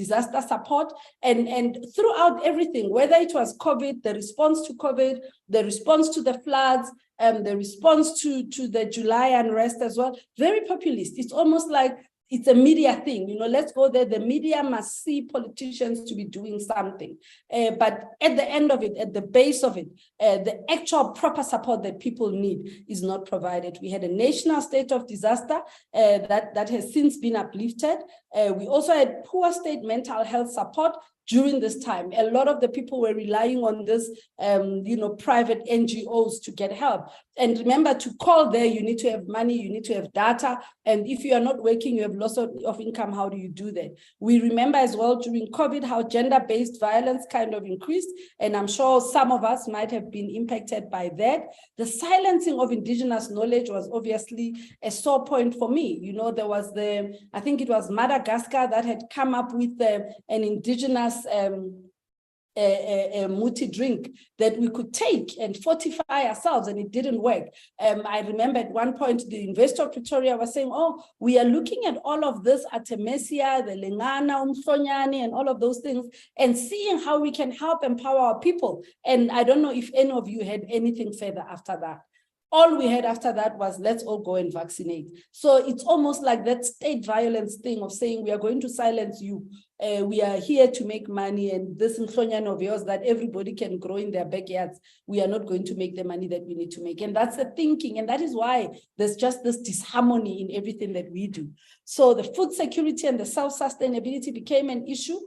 disaster support, and throughout everything, whether it was COVID, the response to COVID, the response to the floods, the response to the July unrest as well, very populist. It's almost like it's a media thing, you know, let's go there. The media must see politicians to be doing something. But at the end of it, at the base of it, the actual proper support that people need is not provided. We had a national state of disaster that has since been uplifted. We also had poor state mental health support during this time. A lot of the people were relying on this, you know, private NGOs to get help. And remember, to call there, you need to have money, you need to have data. And if you are not working, you have loss of income, how do you do that? We remember as well during COVID how gender-based violence kind of increased. And I'm sure some of us might have been impacted by that. The silencing of indigenous knowledge was obviously a sore point for me. You know, there was I think it was Madagascar that had come up with an indigenous a muti drink that we could take and fortify ourselves, and it didn't work. I remember at one point the Investor of Pretoria was saying, oh, we are looking at all of this Artemisia, the Lengana, Umhlonyane, and all of those things, and seeing how we can help empower our people. And I don't know if any of you had anything further after that. All we had after that was, let's all go and vaccinate. So it's almost like that state violence thing of saying, we are going to silence you. We are here to make money, and this Mhlonyane of yours that everybody can grow in their backyards, we are not going to make the money that we need to make. And that's the thinking. And that is why there's just this disharmony in everything that we do. So the food security and the self-sustainability became an issue.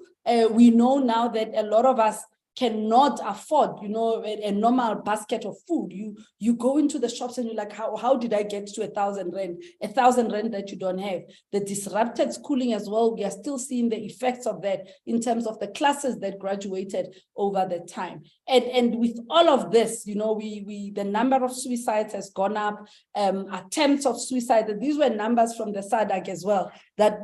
We know now that a lot of us cannot afford, you know, a normal basket of food. You go into the shops and you're like, how did I get to 1,000 rand? 1,000 rand that you don't have. The disrupted schooling as well, we are still seeing the effects of that in terms of the classes that graduated over the time. And with all of this, you know, the number of suicides has gone up, attempts of suicide. These were numbers from the SADC as well that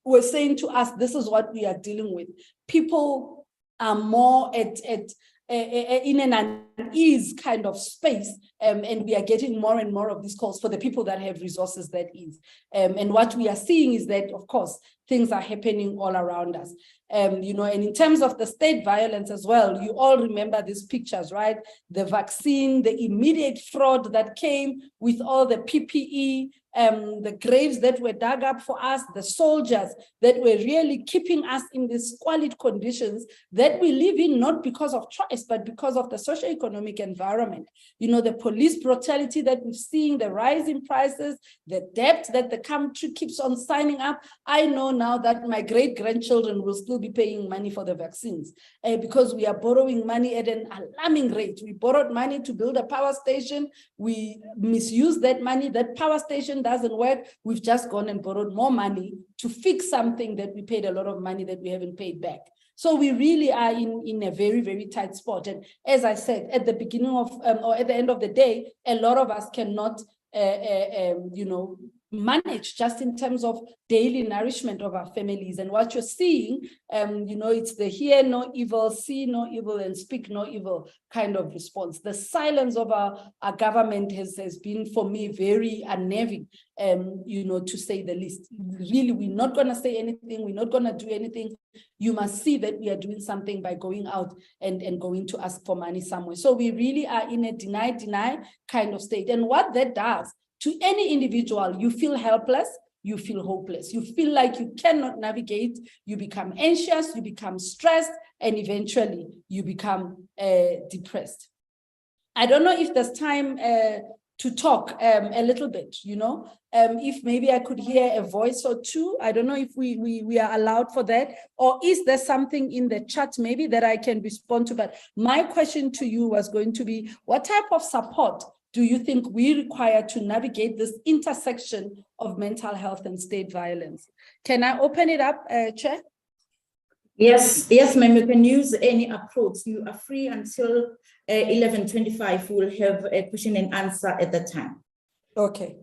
were saying to us, this is what we are dealing with. People are more in an unease kind of space, and we are getting more and more of these calls for the people that have resources that ease. And what we are seeing is that, of course, things are happening all around us. You know, and in terms of the state violence as well, you all remember these pictures, right? The vaccine, the immediate fraud that came with all the PPE, the graves that were dug up for us, the soldiers that were really keeping us in these squalid conditions that we live in, not because of choice, but because of the socioeconomic environment. You know, the police brutality that we've seen, the rise in prices, the debt that the country keeps on signing up. I know now that my great-grandchildren will still be paying money for the vaccines because we are borrowing money at an alarming rate. We borrowed money to build a power station. We misuse that money. That power station doesn't work. We've just gone and borrowed more money to fix something that we paid a lot of money that we haven't paid back. So we really are in a very, very tight spot. And as I said, at the beginning of, or at the end of the day, a lot of us cannot, you know, manage just in terms of daily nourishment of our families. And what you're seeing, you know, it's the hear no evil, see no evil, and speak no evil kind of response. The silence of our government has been, for me, very unnerving, you know, to say the least. Really, we're not going to say anything. We're not going to do anything. You must see that we are doing something by going out and going to ask for money somewhere. So we really are in a deny kind of state. And what that does to any individual, you feel helpless, you feel hopeless, you feel like you cannot navigate, you become anxious, you become stressed, and eventually you become depressed. I don't know if there's time to talk a little bit, you know, if maybe I could hear a voice or two. I don't know if we are allowed for that, or is there something in the chat maybe that I can respond to? But my question to you was going to be, what type of support do you think we require to navigate this intersection of mental health and state violence? Can I open it up, Chair? Yes, ma'am, you can use any approach. You are free until 11:25. We'll have a question and answer at that time. Okay.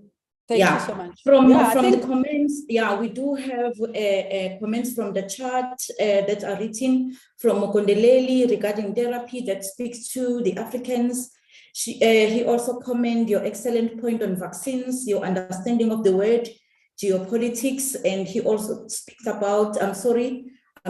Thank you so much. From Yeah, the comments, we do have comments from the chat that are written from Mokondeleli regarding therapy that speaks to the Africans. He also commented your excellent point on vaccines, your understanding of the word geopolitics, and he also speaks about, I'm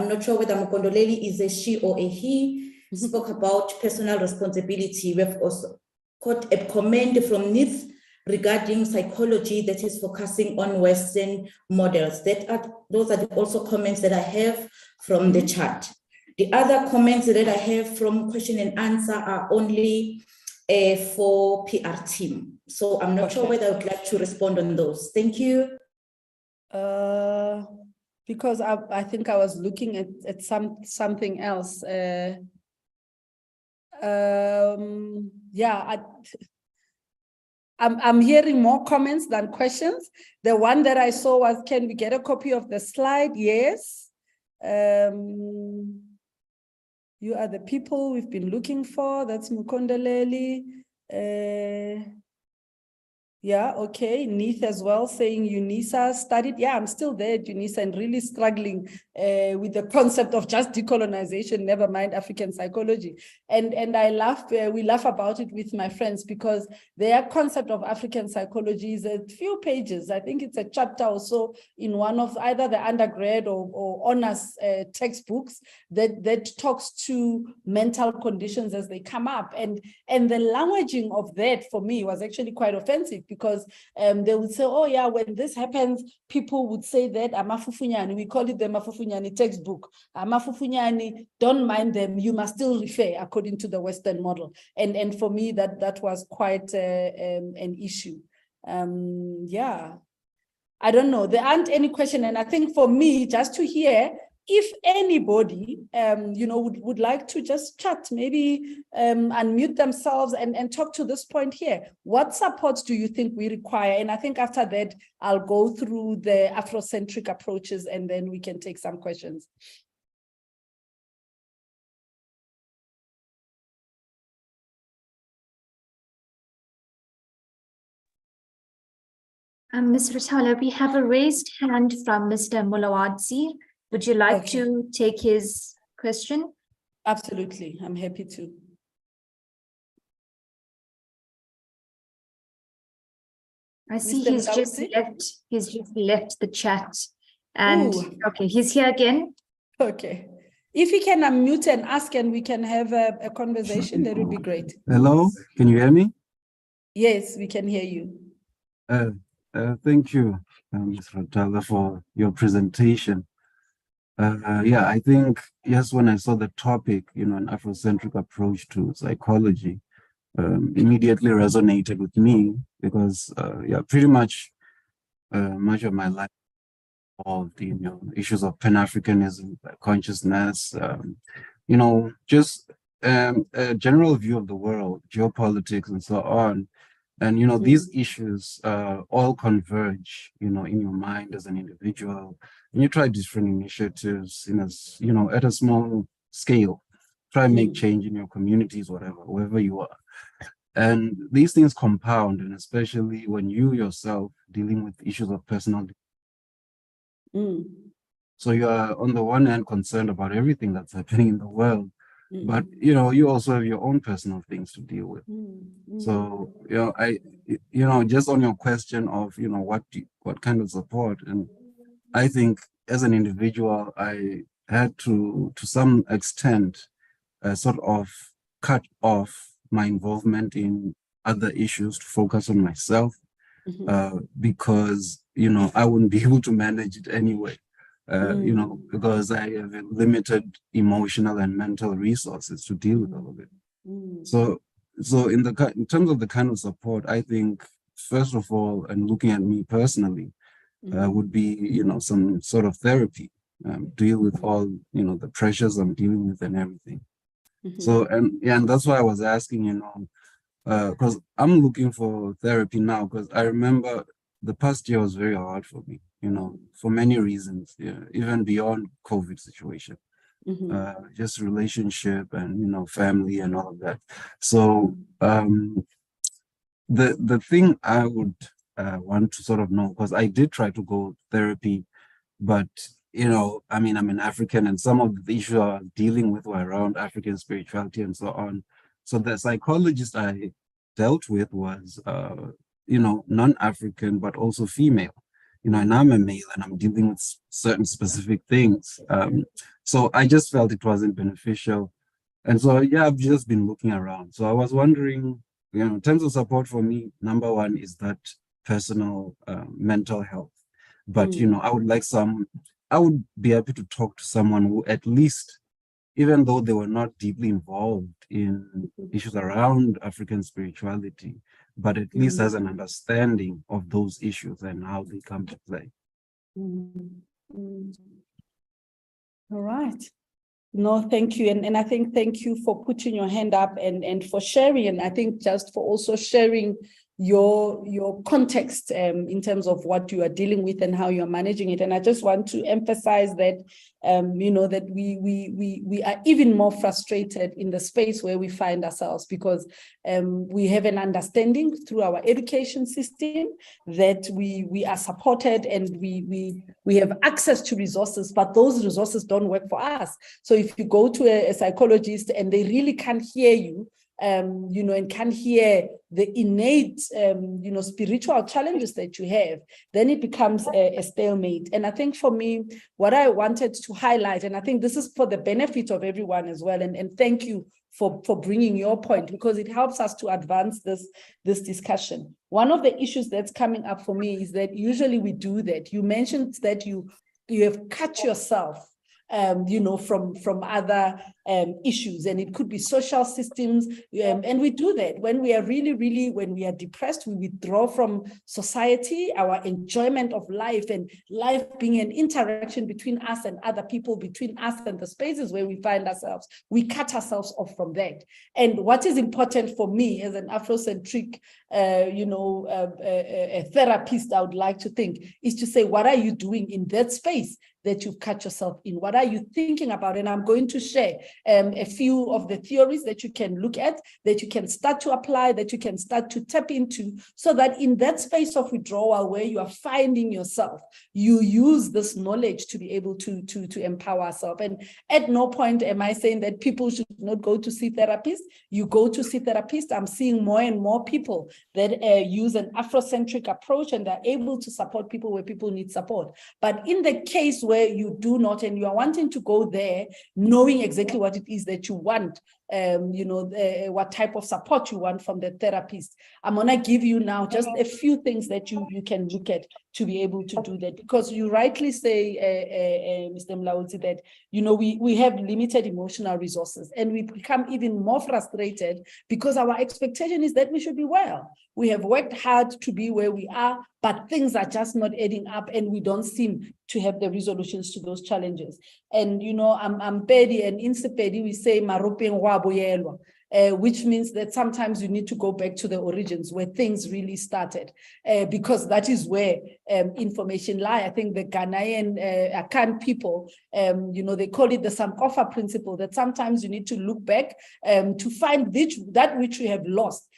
not sure whether Mokondoleli is a she or a he, spoke about personal responsibility. We have also got a comment from Nith regarding psychology that is focusing on Western models. Those are also comments that I have from the chat. The other comments that I have from question and answer are only for PR team. So I'm not sure whether I would like to respond on those. Thank you. Because I think I was looking at something else. I'm hearing more comments than questions. The one that I saw was, can we get a copy of the slide? Yes. You are the people we've been looking for. That's Mukondeleli. Yeah, okay. Neith as well saying Unisa studied. Yeah, I'm still there, Unisa, and really struggling with the concept of just decolonization, never mind African psychology. And I laugh, we laugh about it with my friends because their concept of African psychology is a few pages. I think it's a chapter or so in one of either the undergrad or honors textbooks that talks to mental conditions as they come up. And the languaging of that for me was actually quite offensive, because they would say, oh yeah, when this happens, people would say that Amafufunyani, we call it the Amafufunyani textbook. Amafufunyani, don't mind them, you must still refer according to the Western model. And for me, that was quite an issue. Yeah, I don't know, there aren't any question. And I think for me, just to hear, if anybody, would like to just chat, maybe unmute themselves and talk to this point here. What supports do you think we require? And I think after that, I'll go through the Afrocentric approaches and then we can take some questions. Ms. Ruthala, we have a raised hand from Mr. Mulawadzi. Would you like to take his question? Absolutely, I'm happy to. I see he's just left the chat. And okay, he's here again. Okay. If he can unmute and ask and we can have a conversation, that would be great. Hello, can you hear me? Yes, we can hear you. Thank you, Ms. Ruthala, for your presentation. I think, yes, when I saw the topic, an Afrocentric approach to psychology, immediately resonated with me because, pretty much much of my life involved in issues of Pan-Africanism, consciousness, just a general view of the world, geopolitics, and so on. And these issues all converge, in your mind as an individual, and you try different initiatives at a small scale, try and make change in your communities, wherever you are. And these things compound, and especially when you yourself dealing with issues of personal. So you are on the one hand concerned about everything that's happening in the world, but you also have your own personal things to deal with. So just on your question of what kind of support, and I think as an individual I had to some extent sort of cut off my involvement in other issues to focus on myself, because I wouldn't be able to manage it anyway. Because I have limited emotional and mental resources to deal with all of it. So in terms of the kind of support, I think, first of all, and looking at me personally, would be, some sort of therapy, deal with all, the pressures I'm dealing with and everything. So, and that's why I was asking, because I'm looking for therapy now, because I remember the past year was very hard for me, for many reasons, even beyond COVID situation, just relationship and, family and all of that. So the thing I would want to sort of know, because I did try to go therapy, but I mean, I'm an African, and some of the issues I was dealing with were around African spirituality and so on. So the psychologist I dealt with was, non-African, but also female. And I'm a male, and I'm dealing with certain specific things. So I just felt it wasn't beneficial. And so, yeah, I've just been looking around. So I was wondering, in terms of support for me, number one is that personal mental health. But, I would be happy to talk to someone who, at least, even though they were not deeply involved in issues around African spirituality, but at least has an understanding of those issues and how they come to play. All right. No, thank you. And I think thank you for putting your hand up and for sharing. And I think just for also sharing your context in terms of what you are dealing with and how you're managing it. And I just want to emphasize that, that we are even more frustrated in the space where we find ourselves, because we have an understanding through our education system that we are supported and we have access to resources, but those resources don't work for us. So if you go to a psychologist and they really can't hear you, and can't hear the innate, spiritual challenges that you have, then it becomes a stalemate. And I think for me, what I wanted to highlight, and I think this is for the benefit of everyone as well, and thank you for bringing your point, because it helps us to advance this discussion. One of the issues that's coming up for me is that usually we do that. You mentioned that you have cut yourself from other issues, and it could be social systems. And we do that when we are when we are depressed, we withdraw from society, our enjoyment of life, and life being an interaction between us and other people, between us and the spaces where we find ourselves. We cut ourselves off from that. And what is important for me as an Afrocentric, a therapist, I would like to think, is to say, what are you doing in that space that you've cut yourself in? What are you thinking about? And I'm going to share a few of the theories that you can look at, that you can start to apply, that you can start to tap into, so that in that space of withdrawal where you are finding yourself, you use this knowledge to be able to empower yourself. And at no point am I saying that people should not go to see therapists. You go to see therapists. I'm seeing more and more people that use an Afrocentric approach, and they're able to support people where people need support. But in the case where you do not, and you are wanting to go there, knowing exactly what it is that you want, what type of support you want from the therapist, I'm going to give you now just a few things that you can look at to be able to do that. Because you rightly say, Mr. Mlaudzi, that, we have limited emotional resources, and we become even more frustrated because our expectation is that we should be well. We have worked hard to be where we are, but things are just not adding up, and we don't seem to have the resolutions to those challenges. And, I'm Pedi, and in Sepedi, we say, which means that sometimes you need to go back to the origins where things really started, because that is where information lie. I think the Ghanaian Akan people, they call it the Sankofa principle, that sometimes you need to look back to find that which you have lost,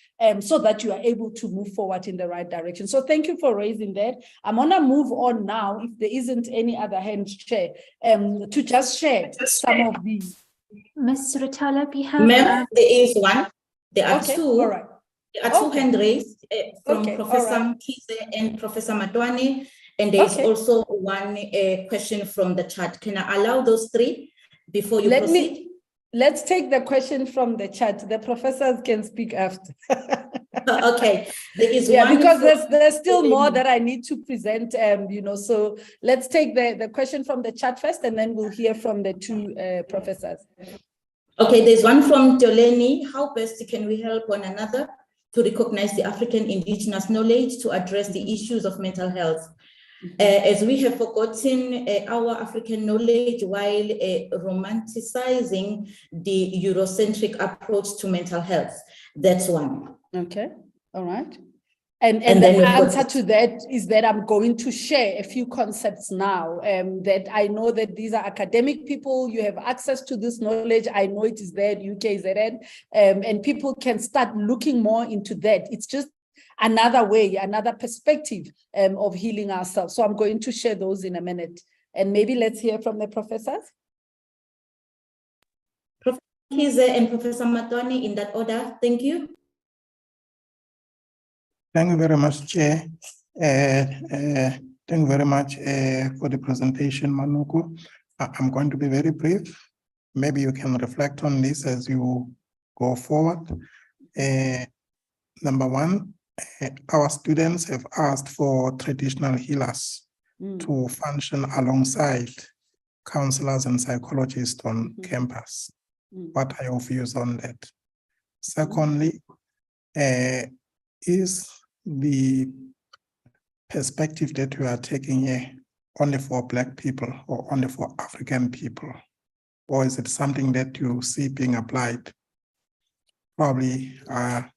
so that you are able to move forward in the right direction. So thank you for raising that. I'm going to move on now, if there isn't any other hand share, to just share some of these. Ms. Rutala, we have... Ma'am, there is one. There are Okay, two. all right. There are two hand raised from Okay, Professor all right. Mkhize and Professor Matwane. And there's also one question from the chat. Can I allow those three before you proceed? Let's take the question from the chat. The professors can speak after. Okay, there is one. Because there's still more that I need to present, so let's take the question from the chat first, and then we'll hear from the two professors. Okay, there's one from Toleni. How best can we help one another to recognize the African indigenous knowledge to address the issues of mental health? As we have forgotten our African knowledge while romanticizing the Eurocentric approach to mental health. That's one. Okay, all right. And the answer to that is that I'm going to share a few concepts now, that I know that these are academic people. You have access to this knowledge. I know it is there at UKZN, and people can start looking more into that. It's just, another way, another perspective of healing ourselves. So I'm going to share those in a minute. And maybe let's hear from the professors. Professor Kize and Professor Matoni, in that order. Thank you. Thank you very much, Chair. Thank you very much for the presentation, Manuku. I'm going to be very brief. Maybe you can reflect on this as you go forward. Number one, our students have asked for traditional healers to function alongside counselors and psychologists on campus. What are your views on that? Secondly, is the perspective that we are taking here only for Black people or only for African people? Or is it something that you see being applied probably for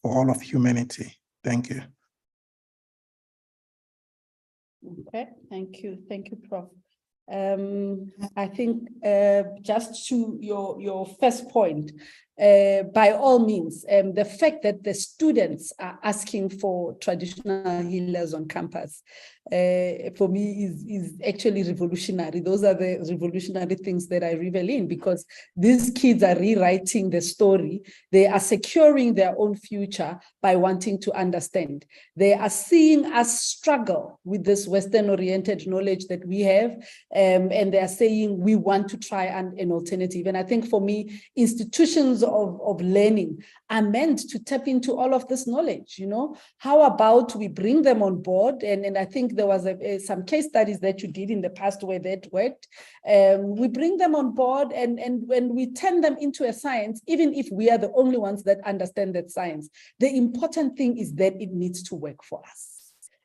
all of humanity? Thank you. Okay, thank you. Thank you, Prof. I think just to your first point, by all means, the fact that the students are asking for traditional healers on campus, for me is actually revolutionary. Those are the revolutionary things that I revel in, because these kids are rewriting the story. They are securing their own future by wanting to understand. They are seeing us struggle with this Western-oriented knowledge that we have, and they are saying we want to try an alternative. And I think for me, institutions of learning are meant to tap into all of this knowledge. You know, how about we bring them on board? And I think there was some case studies that you did in the past where that worked. We bring them on board and when we turn them into a science, even if we are the only ones that understand that science, the important thing is that it needs to work for us.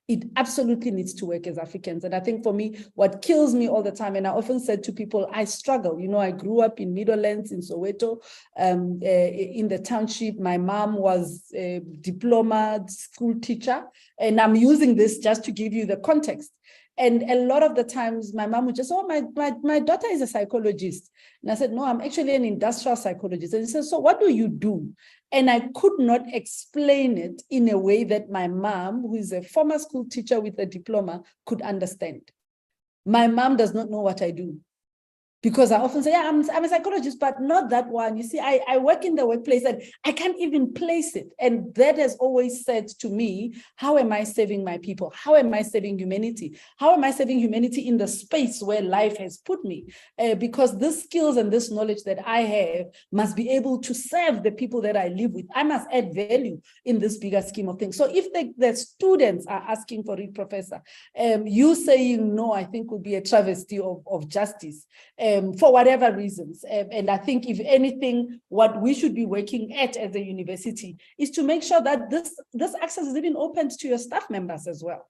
It absolutely needs to work as Africans. And I think for me, what kills me all the time, and I often said to people, I struggle. You know, I grew up in Meadowlands in Soweto, in the township. My mom was a diploma school teacher. And I'm using this just to give you the context. And a lot of the times my mom would just, oh, my daughter is a psychologist. And I said, no, I'm actually an industrial psychologist. And he said, so what do you do? And I could not explain it in a way that my mom, who is a former school teacher with a diploma, could understand. My mom does not know what I do. Because I often say, yeah, I'm a psychologist, but not that one. You see, I work in the workplace and I can't even place it. And that has always said to me, how am I saving my people? How am I saving humanity? How am I saving humanity in the space where life has put me? Because this skills and this knowledge that I have must be able to serve the people that I live with. I must add value in this bigger scheme of things. So if the students are asking for it, Professor, you saying no, I think would be a travesty of justice. For whatever reasons. And I think if anything, what we should be working at as a university is to make sure that this access is even opened to your staff members as well.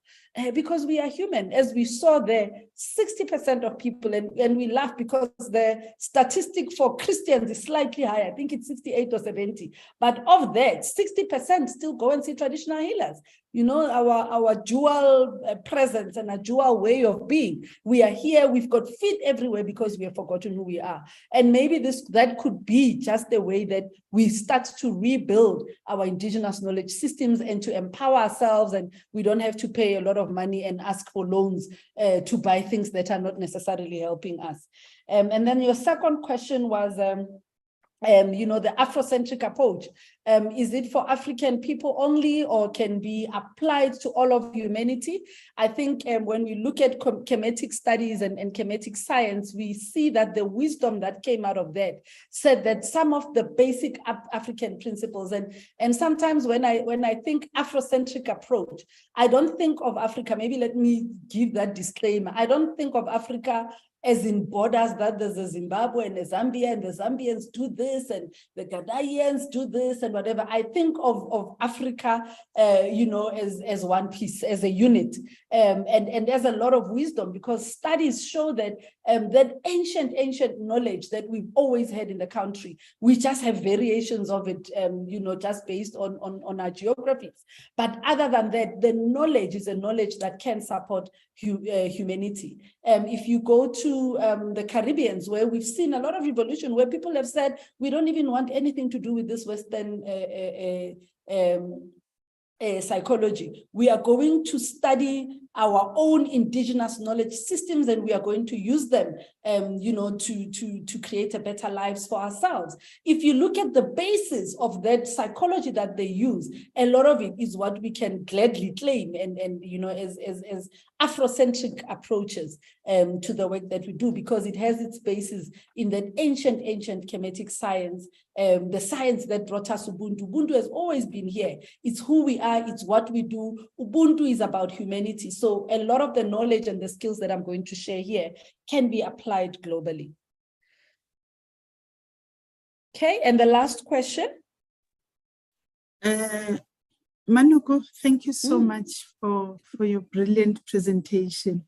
Because we are human. As we saw there, 60% of people, and we laugh because the statistic for Christians is slightly higher. I think it's 68 or 70. But of that, 60% still go and see traditional healers. You know, our dual presence and a dual way of being. We are here, we've got feet everywhere because we have forgotten who we are. And maybe that could be just the way that we start to rebuild our indigenous knowledge systems and to empower ourselves, and we don't have to pay a lot of money and ask for loans to buy things that are not necessarily helping us. And then your second question was, you know, the Afrocentric approach. Is it for African people only or can be applied to all of humanity? I think when we look at chemetic studies and chemetic science, we see that the wisdom that came out of that said that some of the basic African principles, and sometimes when I think Afrocentric approach, I don't think of Africa, maybe let me give that disclaimer, I don't think of Africa as in borders, that there's a Zimbabwe and a Zambia, and the Zambians do this, and the Ghanaians do this, and whatever. I think of Africa, you know, as one piece, as a unit. And there's a lot of wisdom, because studies show that that ancient knowledge that we've always had in the country, we just have variations of it, you know, just based on our geographies. But other than that, the knowledge is a knowledge that can support humanity. If you go to the Caribbeans, where we've seen a lot of revolution, where people have said, we don't even want anything to do with this Western psychology. We are going to study our own indigenous knowledge systems, and we are going to use them, to create a better lives for ourselves. If you look at the basis of that psychology that they use, a lot of it is what we can gladly claim as Afrocentric approaches to the work that we do, because it has its basis in that ancient Kemetic science, the science that brought us Ubuntu. Ubuntu has always been here. It's who we are, it's what we do. Ubuntu is about humanity. So a lot of the knowledge and the skills that I'm going to share here can be applied globally. Okay, and the last question. Manuko, thank you so much for your brilliant presentation.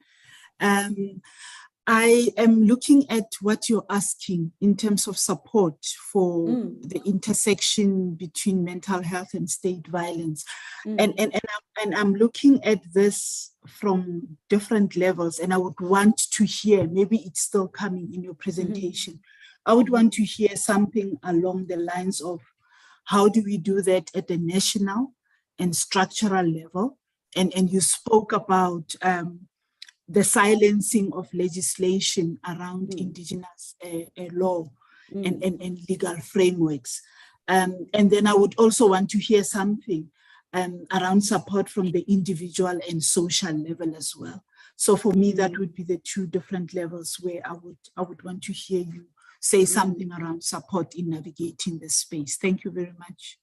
I am looking at what you're asking in terms of support for the intersection between mental health and state violence. And I'm looking at this from different levels, and I would want to hear, maybe it's still coming in your presentation, I would want to hear something along the lines of how do we do that at the national and structural level? And you spoke about the silencing of legislation around indigenous law and legal frameworks. And then I would also want to hear something around support from the individual and social level as well. So for me, that would be the two different levels where I would want to hear you say something around support in navigating this space. Thank you very much.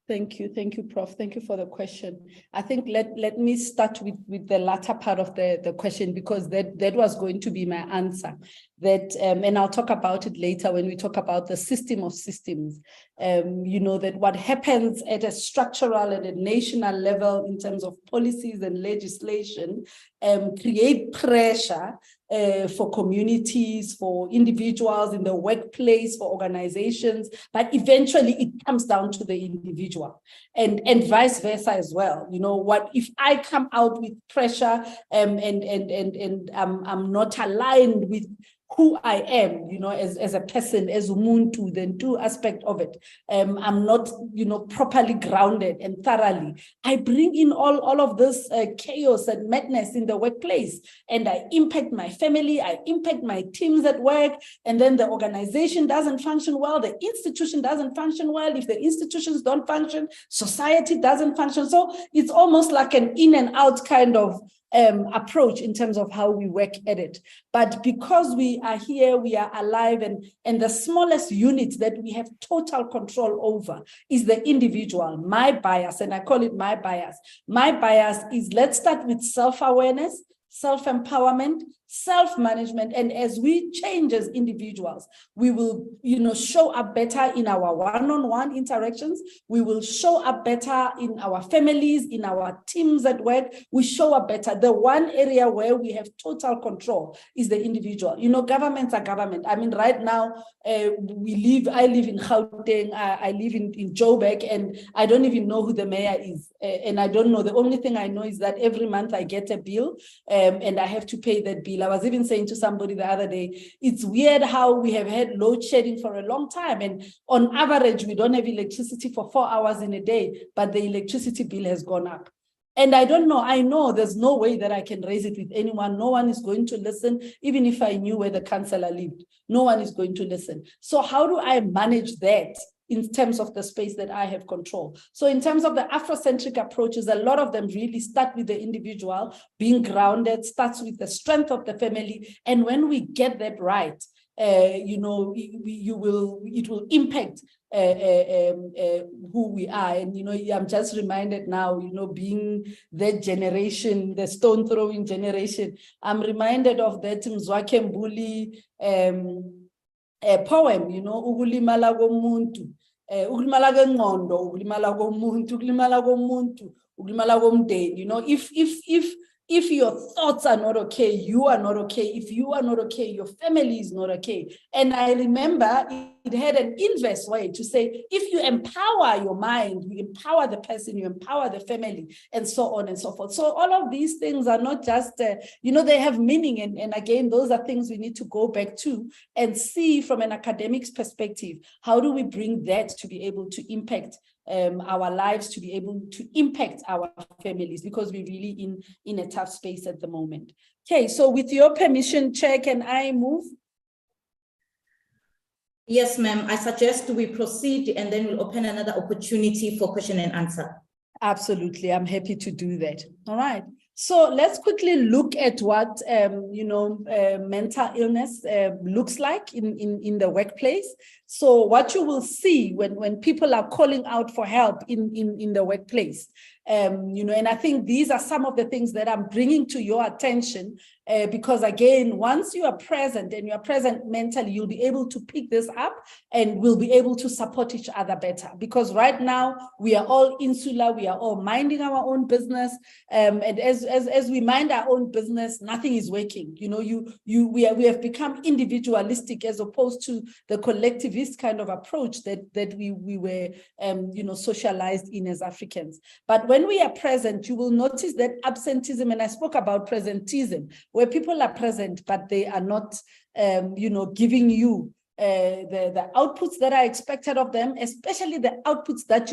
Thank you, Prof. Thank you for the question. I think let me start with the latter part of the question, because that was going to be my answer. And I'll talk about it later when we talk about the system of systems. That what happens at a structural and a national level in terms of policies and legislation create pressure for communities, for individuals in the workplace, for organizations, but eventually it comes down to the individual, and vice versa as well. What if I come out with pressure and I'm not aligned with who I am, as a person, as Umuntu, then two aspects of it. I'm not, properly grounded and thoroughly. I bring in all of this chaos and madness in the workplace, and I impact my family, I impact my teams at work, and then the organization doesn't function well, the institution doesn't function well. If the institutions don't function, society doesn't function. So it's almost like an in and out kind of approach in terms of how we work at it. But because we are here, we are alive, and the smallest unit that we have total control over is the individual. My bias, and I call it my bias. My bias is, let's start with self-awareness, self-empowerment, self-management, and as we change as individuals, we will, show up better in our one-on-one interactions. We will show up better in our families, in our teams at work. We show up better. The one area where we have total control is the individual. Governments are government. I mean, right now, I live in Gauteng, I live in Joburg, and I don't even know who the mayor is. And I don't know. The only thing I know is that every month I get a bill, and I have to pay that bill. I was even saying to somebody the other day, it's weird how we have had load shedding for a long time, and on average, we don't have electricity for 4 hours in a day, but the electricity bill has gone up. And I don't know, I know there's no way that I can raise it with anyone. No one is going to listen, even if I knew where the councillor lived. No one is going to listen. So how do I manage that in terms of the space that I have control? So in terms of the Afrocentric approaches, a lot of them really start with the individual being grounded, starts with the strength of the family. And when we get that right, it will impact who we are. And, I'm just reminded now, being that generation, the stone throwing generation, I'm reminded of that Mzwakhe Mbuli poem, ukulimala komuntu, ukulimala kengqondo, ukulimala komuntu, ukulimala komuntu, ukulimala komndeni. If your thoughts are not okay, you are not okay. If you are not okay, your family is not okay. And I remember it had an inverse way to say, if you empower your mind, you empower the person, you empower the family, and so on and so forth. So all of these things are not just, they have meaning. And again, those are things we need to go back to and see from an academic's perspective, how do we bring that to be able to impact our lives, to be able to impact our families, because we're really in a tough space at the moment. Okay, so with your permission, Chair, can I move? Yes, ma'am. I suggest we proceed and then we'll open another opportunity for question and answer. Absolutely. I'm happy to do that. All right. So let's quickly look at what, mental illness looks like in the workplace. So what you will see when people are calling out for help in the workplace, and I think these are some of the things that I'm bringing to your attention, because again, once you are present and you are present mentally, you'll be able to pick this up and we'll be able to support each other better. Because right now we are all insular, we are all minding our own business, and as we mind our own business, nothing is working. We have become individualistic as opposed to the collectivist kind of approach that we were socialized in as Africans. But when we are present, you will notice that absenteeism, and I spoke about presentism, where people are present, but they are not, giving you the outputs that are expected of them, especially the outputs that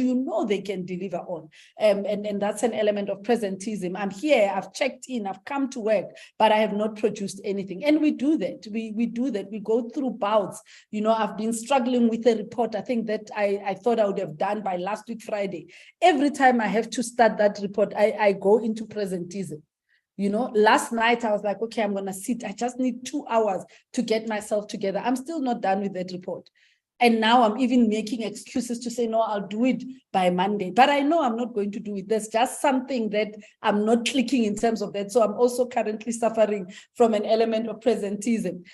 they can deliver on. And that's an element of presentism. I'm here, I've checked in, I've come to work, but I have not produced anything. And we do that. We do that. We go through bouts. I've been struggling with a report, I think that I thought I would have done by last week, Friday. Every time I have to start that report, I go into presentism. Last night I was like, okay, I'm going to sit. I just need 2 hours to get myself together. I'm still not done with that report. And now I'm even making excuses to say, no, I'll do it by Monday. But I know I'm not going to do it. There's just something that I'm not clicking in terms of that. So I'm also currently suffering from an element of presentism.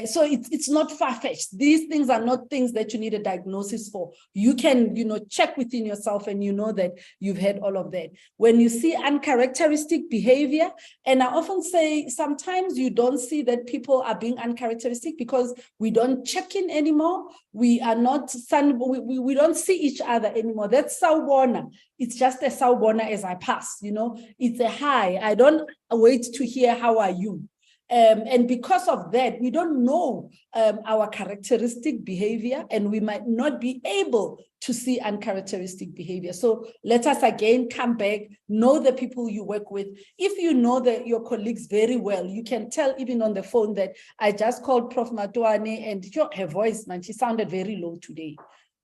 So it's not far-fetched. These things are not things that you need a diagnosis for. You can, check within yourself and you know that you've had all of that. When you see uncharacteristic behavior, and I often say sometimes you don't see that people are being uncharacteristic because we don't check in anymore. We are not, we don't see each other anymore. That's sawubona. It's just a sawubona as I pass, it's a hi. I don't wait to hear how are you. And because of that, we don't know our characteristic behavior, and we might not be able to see uncharacteristic behavior. So let us again come back, know the people you work with. If you know your colleagues very well, you can tell even on the phone that I just called Prof. Matuane and her voice, man, she sounded very low today.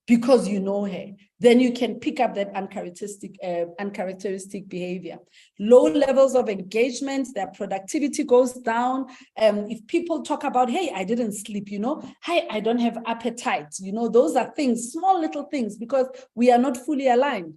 Because you know her, then you can pick up that uncharacteristic behavior. Low levels of engagement, their productivity goes down. If people talk about, hey, I didn't sleep, hey, I don't have appetite, those are things, small little things, because we are not fully aligned.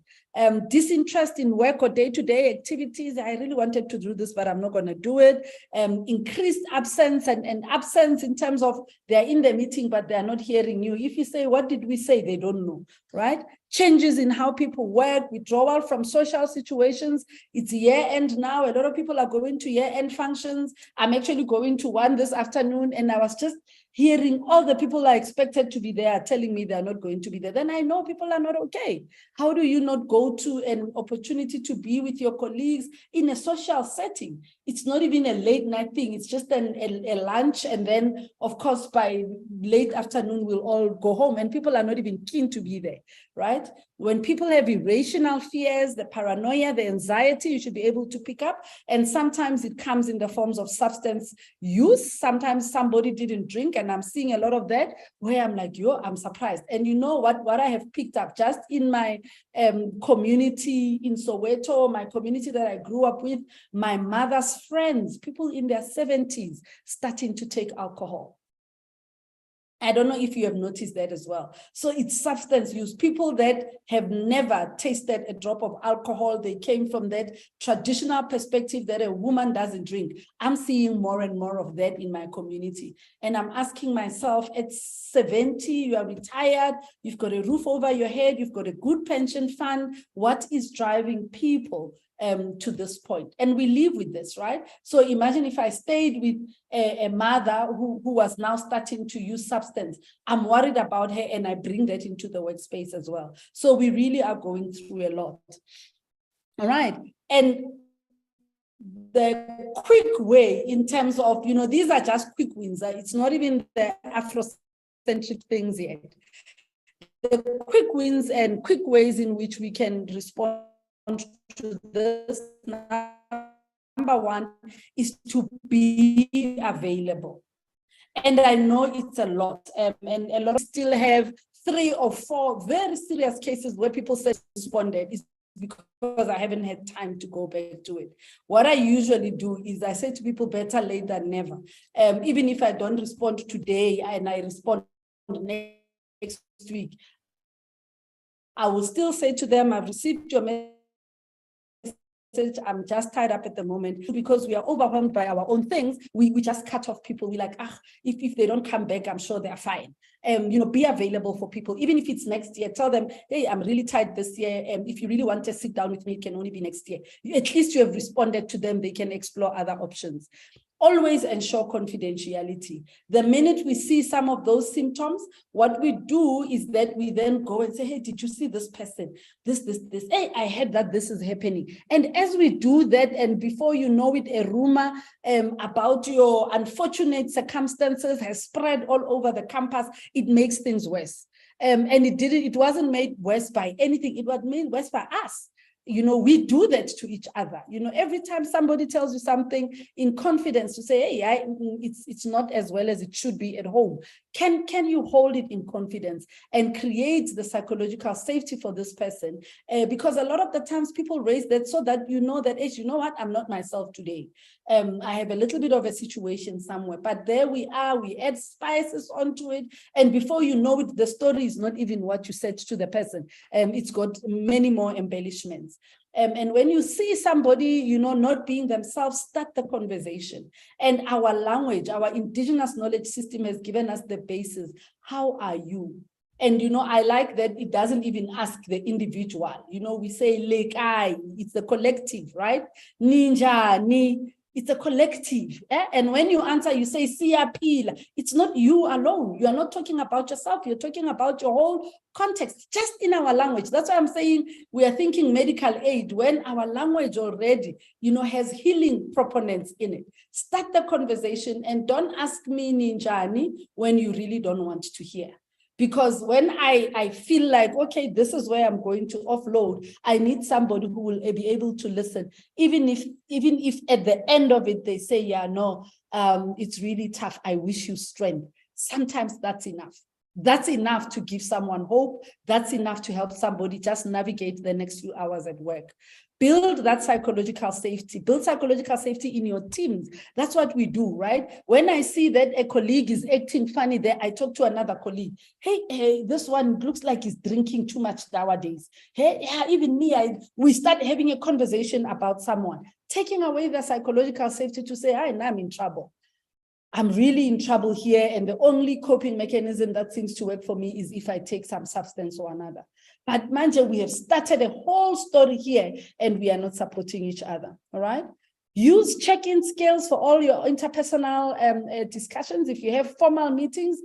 Disinterest in work or day-to-day activities. I really wanted to do this, but I'm not going to do it. Increased absence and absence in terms of they're in the meeting, but they're not hearing you. If you say, what did we say? They don't know, right? Changes in how people work, withdrawal from social situations. It's year-end now. A lot of people are going to year-end functions. I'm actually going to one this afternoon, and I was just hearing all the people are expected to be there telling me they're not going to be there. Then I know people are not okay. How do you not go to an opportunity to be with your colleagues in a social setting? It's not even a late night thing. It's just a lunch. And then, of course, by late afternoon, we'll all go home, and people are not even keen to be there, right? When people have irrational fears, the paranoia, the anxiety, you should be able to pick up. And sometimes it comes in the forms of substance use. Sometimes somebody didn't drink, and I'm seeing a lot of that where I'm like, I'm surprised. And you know what I have picked up just in my community in Soweto, my community that I grew up with, my mother's friends, people in their 70s starting to take alcohol. I don't know if you have noticed that as well. So it's substance use. People that have never tasted a drop of alcohol, they came from that traditional perspective that a woman doesn't drink. I'm seeing more and more of that in my community. And I'm asking myself, at 70, you are retired, you've got a roof over your head, you've got a good pension fund. What is driving people to this point. And we live with this, right? So imagine if I stayed with a mother who was now starting to use substance. I'm worried about her, and I bring that into the workspace as well. So we really are going through a lot. All right. And the quick way in terms of, these are just quick wins. It's not even the Afrocentric things yet. The quick wins and quick ways in which we can respond to this, number one, is to be available. And I know it's a lot, and a lot of still have 3 or 4 very serious cases where people say responded. It's because I haven't had time to go back to it. What I usually do is I say to people, better late than never. Even if I don't respond today and I respond next week, I will still say to them, I've received your message, I'm just tied up at the moment. Because we are overwhelmed by our own things, we just cut off people. We're like, if they don't come back, I'm sure they're fine. Be available for people. Even if it's next year, tell them, hey, I'm really tired this year. If you really want to sit down with me, it can only be next year. At least you have responded to them. They can explore other options. Always ensure confidentiality. The minute we see some of those symptoms, what we do is that we then go and say, hey, did you see this person? This. Hey, I heard that this is happening. And as we do that, and before you know it, a rumor about your unfortunate circumstances has spread all over the campus. It makes things worse. And it wasn't made worse by anything. It was made worse by us. We do that to each other. Every time somebody tells you something in confidence to say, hey, it's not as well as it should be at home. Can you hold it in confidence and create the psychological safety for this person? Because a lot of the times people raise that so that that, hey, you know what, I'm not myself today. I have a little bit of a situation somewhere, but there we are, we add spices onto it. And before you know it, the story is not even what you said to the person. It's got many more embellishments. And when you see somebody, not being themselves, start the conversation. And our language, our indigenous knowledge system has given us the basis. How are you? And, I like that it doesn't even ask the individual. We say, lekai, it's the collective, right? Ninja, ni. It's a collective. And when you answer, you say, siyapila. It's not you alone. You are not talking about yourself. You're talking about your whole context, just in our language. That's why I'm saying we are thinking medical aid when our language already, has healing proponents in it. Start the conversation and don't ask me ninjani when you really don't want to hear. Because when I feel like, okay, this is where I'm going to offload, I need somebody who will be able to listen. Even if at the end of it, they say, yeah, no, it's really tough. I wish you strength. Sometimes that's enough. That's enough to give someone hope. That's enough to help somebody just navigate the next few hours at work. Build that psychological safety. Build psychological safety in your teams. That's what we do, right? When I see that a colleague is acting funny there, I talk to another colleague. Hey, this one looks like he's drinking too much nowadays. Hey, yeah, even me, we start having a conversation about someone. Taking away the psychological safety to say, I'm in trouble. I'm really in trouble here, and the only coping mechanism that seems to work for me is if I take some substance or another. But manje, we have started a whole story here, and we are not supporting each other, all right? Use check-in skills for all your interpersonal discussions. If you have formal meetings,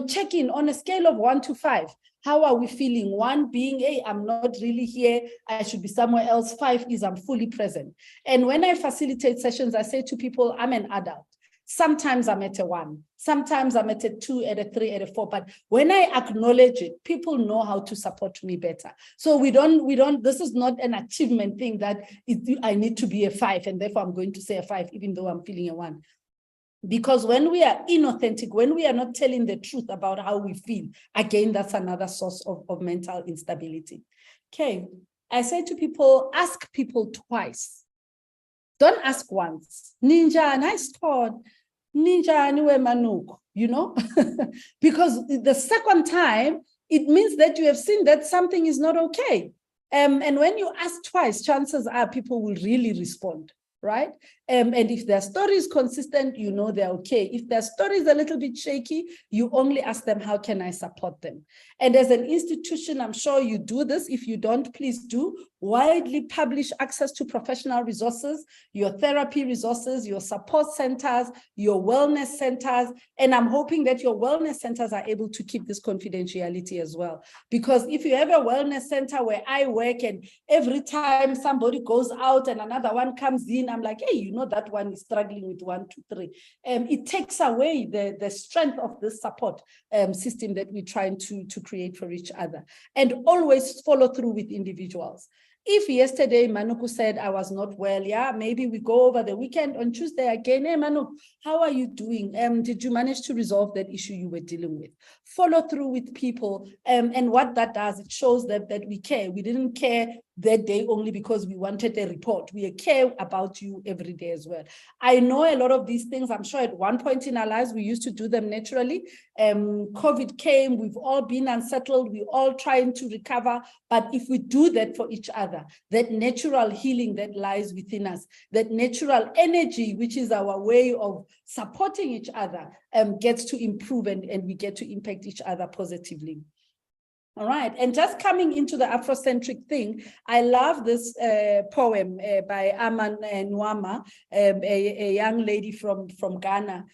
check in on a scale of 1 to 5. How are we feeling? 1 being, hey, I'm not really here, I should be somewhere else. 5 is I'm fully present. And when I facilitate sessions, I say to people, I'm an adult. Sometimes I'm at a 1, sometimes I'm at a 2, at a 3, at a 4. But when I acknowledge it, people know how to support me better. So we don't, this is not an achievement thing that I need to be a 5, and therefore I'm going to say a 5, even though I'm feeling a 1. Because when we are inauthentic, when we are not telling the truth about how we feel, again, that's another source of mental instability. Okay, I say to people, ask people twice. Don't ask once. Ninja, nice thought. Ninja, anyway, manuk, because the second time, it means that you have seen that something is not okay. And when you ask twice, chances are people will really respond, right? And if their story is consistent, you know they're okay. If their story is a little bit shaky, you only ask them, how can I support them? And as an institution, I'm sure you do this. If you don't, please do. Widely publish access to professional resources, your therapy resources, your support centers, your wellness centers. And I'm hoping that your wellness centers are able to keep this confidentiality as well. Because if you have a wellness center where I work and every time somebody goes out and another one comes in, I'm like, hey, you know that one is struggling with 1, 2, 3. It takes away the strength of this support system that we're trying to create for each other. And always follow through with individuals. If yesterday Manuku said I was not well, yeah, maybe we go over the weekend on Tuesday again. Hey, Manu, how are you doing? Did you manage to resolve that issue you were dealing with? Follow through with people. And what that does, it shows that we care. We didn't care that day only because we wanted a report. We care about you every day as well. I know a lot of these things, I'm sure at one point in our lives, we used to do them naturally. COVID came, we've all been unsettled, we're all trying to recover. But if we do that for each other, that natural healing that lies within us, that natural energy, which is our way of supporting each other, gets to improve and we get to impact each other positively. All right, and just coming into the Afrocentric thing, I love this poem by Aman Nwama, a young lady from Ghana.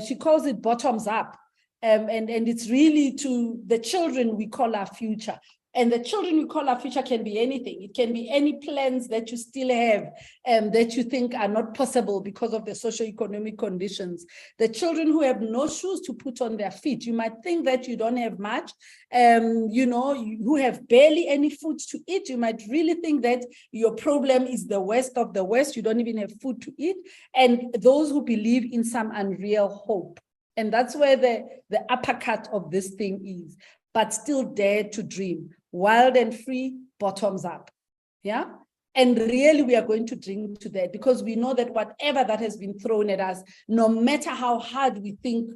She calls it Bottoms Up, and it's really to the children we call our future. And the children we call our future can be anything. It can be any plans that you still have that you think are not possible because of the socioeconomic conditions. The children who have no shoes to put on their feet. You might think that you don't have much, you know, who have barely any food to eat. You might really think that your problem is the West of the West. You don't even have food to eat. And those who believe in some unreal hope. And that's where the uppercut of this thing is, but still dare to dream. Wild and free, bottoms up. Yeah. And really, we are going to drink to that because we know that whatever that has been thrown at us, no matter how hard we think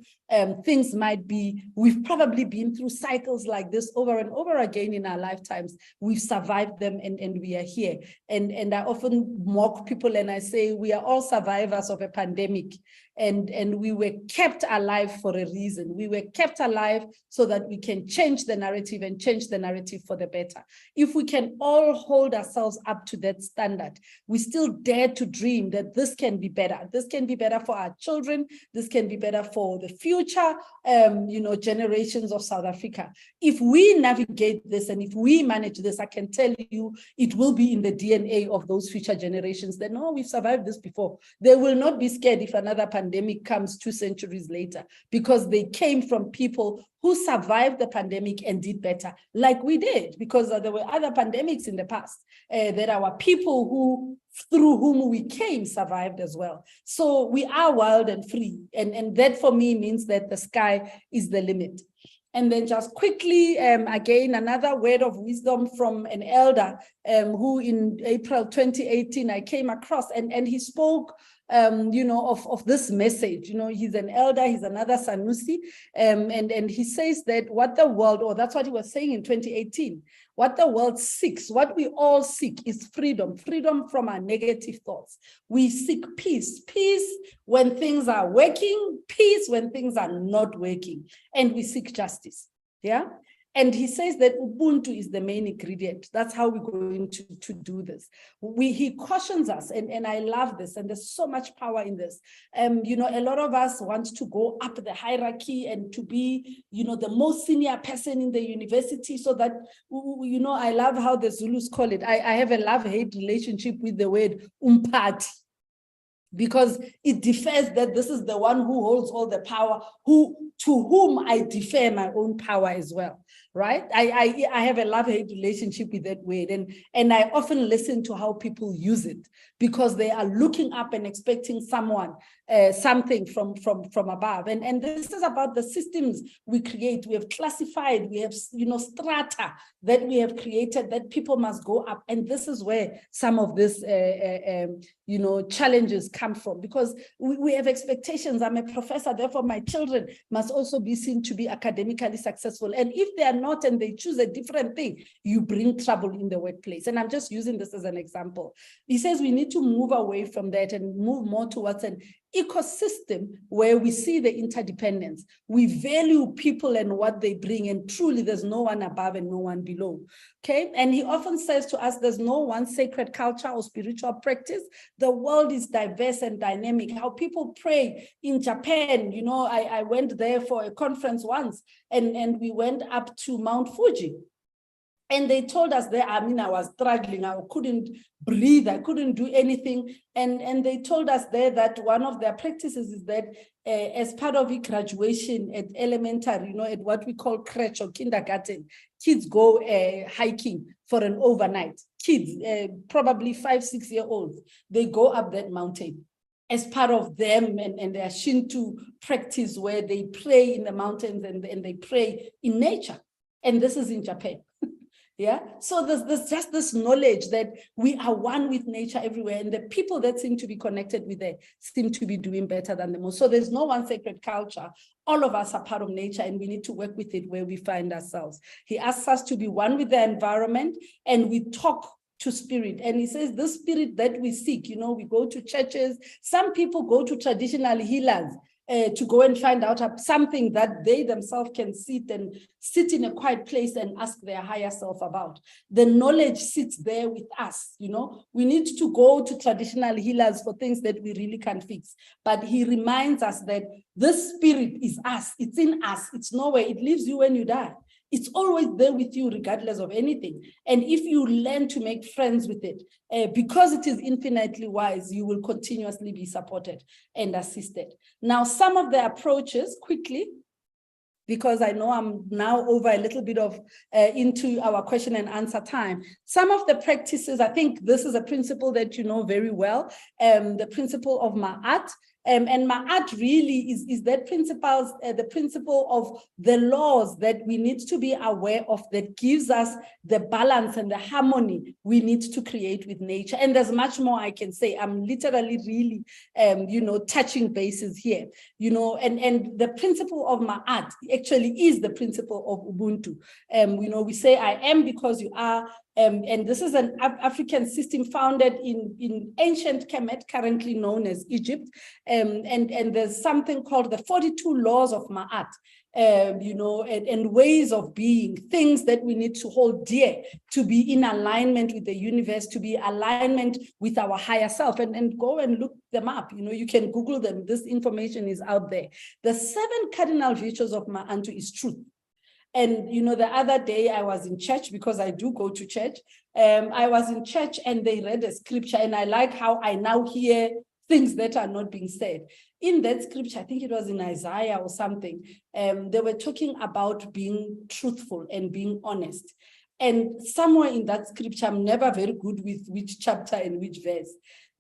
things might be, we've probably been through cycles like this over and over again in our lifetimes. We've survived them and we are here. And I often mock people and I say, we are all survivors of a pandemic. And we were kept alive for a reason. We were kept alive so that we can change the narrative and change the narrative for the better. If we can all hold ourselves up to that standard, we still dare to dream that this can be better. This can be better for our children. This can be better for the future, you know, generations of South Africa. If we navigate this and if we manage this, I can tell you it will be in the DNA of those future generations that, no, we've survived this before. They will not be scared if another pandemic comes 2 centuries later, because they came from people who survived the pandemic and did better, like we did, because there were other pandemics in the past that our people who, through whom we came, survived as well. So we are wild and free. And that for me means that the sky is the limit. And then just quickly, again, another word of wisdom from an elder who in April 2018, I came across, and he spoke you know, of this message. You know, he's an elder, he's another Sanusi, and he says that what the world, or that's what he was saying in 2018, what the world seeks, what we all seek is freedom, freedom from our negative thoughts. We seek peace, peace when things are working, peace when things are not working, and we seek justice, yeah? And he says that Ubuntu is the main ingredient. That's how we're going to do this. He cautions us, and I love this, and there's so much power in this. You know, a lot of us want to go up the hierarchy and to be, you know, the most senior person in the university so that, you know, I love how the Zulus call it. I have a love-hate relationship with the word umpati, because it defers that this is the one who holds all the power, to whom I defer my own power as well, right? I have a love-hate relationship with that word, and I often listen to how people use it, because they are looking up and expecting someone, something from above. And this is about the systems we create. We have classified, we have, you know, strata that we have created that people must go up. And this is where some of this, you know, challenges come from, because we have expectations. I'm a professor, therefore my children must also be seen to be academically successful. And if they are not, and they choose a different thing, you bring trouble in the workplace. And I'm just using this as an example. He says we need to move away from that and move more towards an ecosystem where we see the interdependence. We value people and what they bring, and truly there's no one above and no one below. Okay, and he often says to us, there's no one sacred culture or spiritual practice. The world is diverse and dynamic. How people pray in Japan, you know, I went there for a conference once, and we went up to Mount Fuji. And they told us there, I mean, I was struggling, I couldn't breathe, I couldn't do anything. And they told us there that one of their practices is that as part of a graduation at elementary, you know, at what we call crèche or kindergarten, kids go hiking for an overnight. Kids, probably 5-6-year-olds, they go up that mountain as part of them and their Shinto practice where they pray in the mountains and they pray in nature. And this is in Japan. Yeah, so there's just this knowledge that we are one with nature everywhere, and the people that seem to be connected with it seem to be doing better than the most. So there's no one sacred culture. All of us are part of nature, and we need to work with it where we find ourselves. He asks us to be one with the environment, and we talk to spirit. And he says, this spirit that we seek, you know, we go to churches. Some people go to traditional healers to go and find out something that they themselves can sit in a quiet place and ask their higher self about. The knowledge sits there with us, you know. We need to go to traditional healers for things that we really can't fix. But he reminds us that this spirit is us. It's in us. It's nowhere. It leaves you when you die. It's always there with you regardless of anything. And if you learn to make friends with it, because it is infinitely wise, you will continuously be supported and assisted. Now, some of the approaches quickly, because I know I'm now over a little bit of into our question and answer time. Some of the practices, I think this is a principle that you know very well, the principle of Ma'at. And Ma'at really is that the principle of the laws that we need to be aware of that gives us the balance and the harmony we need to create with nature. And there's much more I can say. I'm literally really, you know, touching bases here, you know, and the principle of Ma'at actually is the principle of Ubuntu. You know, we say I am because you are. And this is an African system founded in ancient Kemet, currently known as Egypt. And there's something called the 42 laws of Ma'at, you know, and ways of being, things that we need to hold dear, to be in alignment with the universe, to be alignment with our higher self, and go and look them up. You know, you can Google them. This information is out there. The 7 cardinal virtues of Ma'antu is truth. And, you know, the other day I was in church, because I do go to church. I was in church and they read a scripture, and I like how I now hear things that are not being said. In that scripture, I think it was in Isaiah or something, they were talking about being truthful and being honest. And somewhere in that scripture, I'm never very good with which chapter and which verse,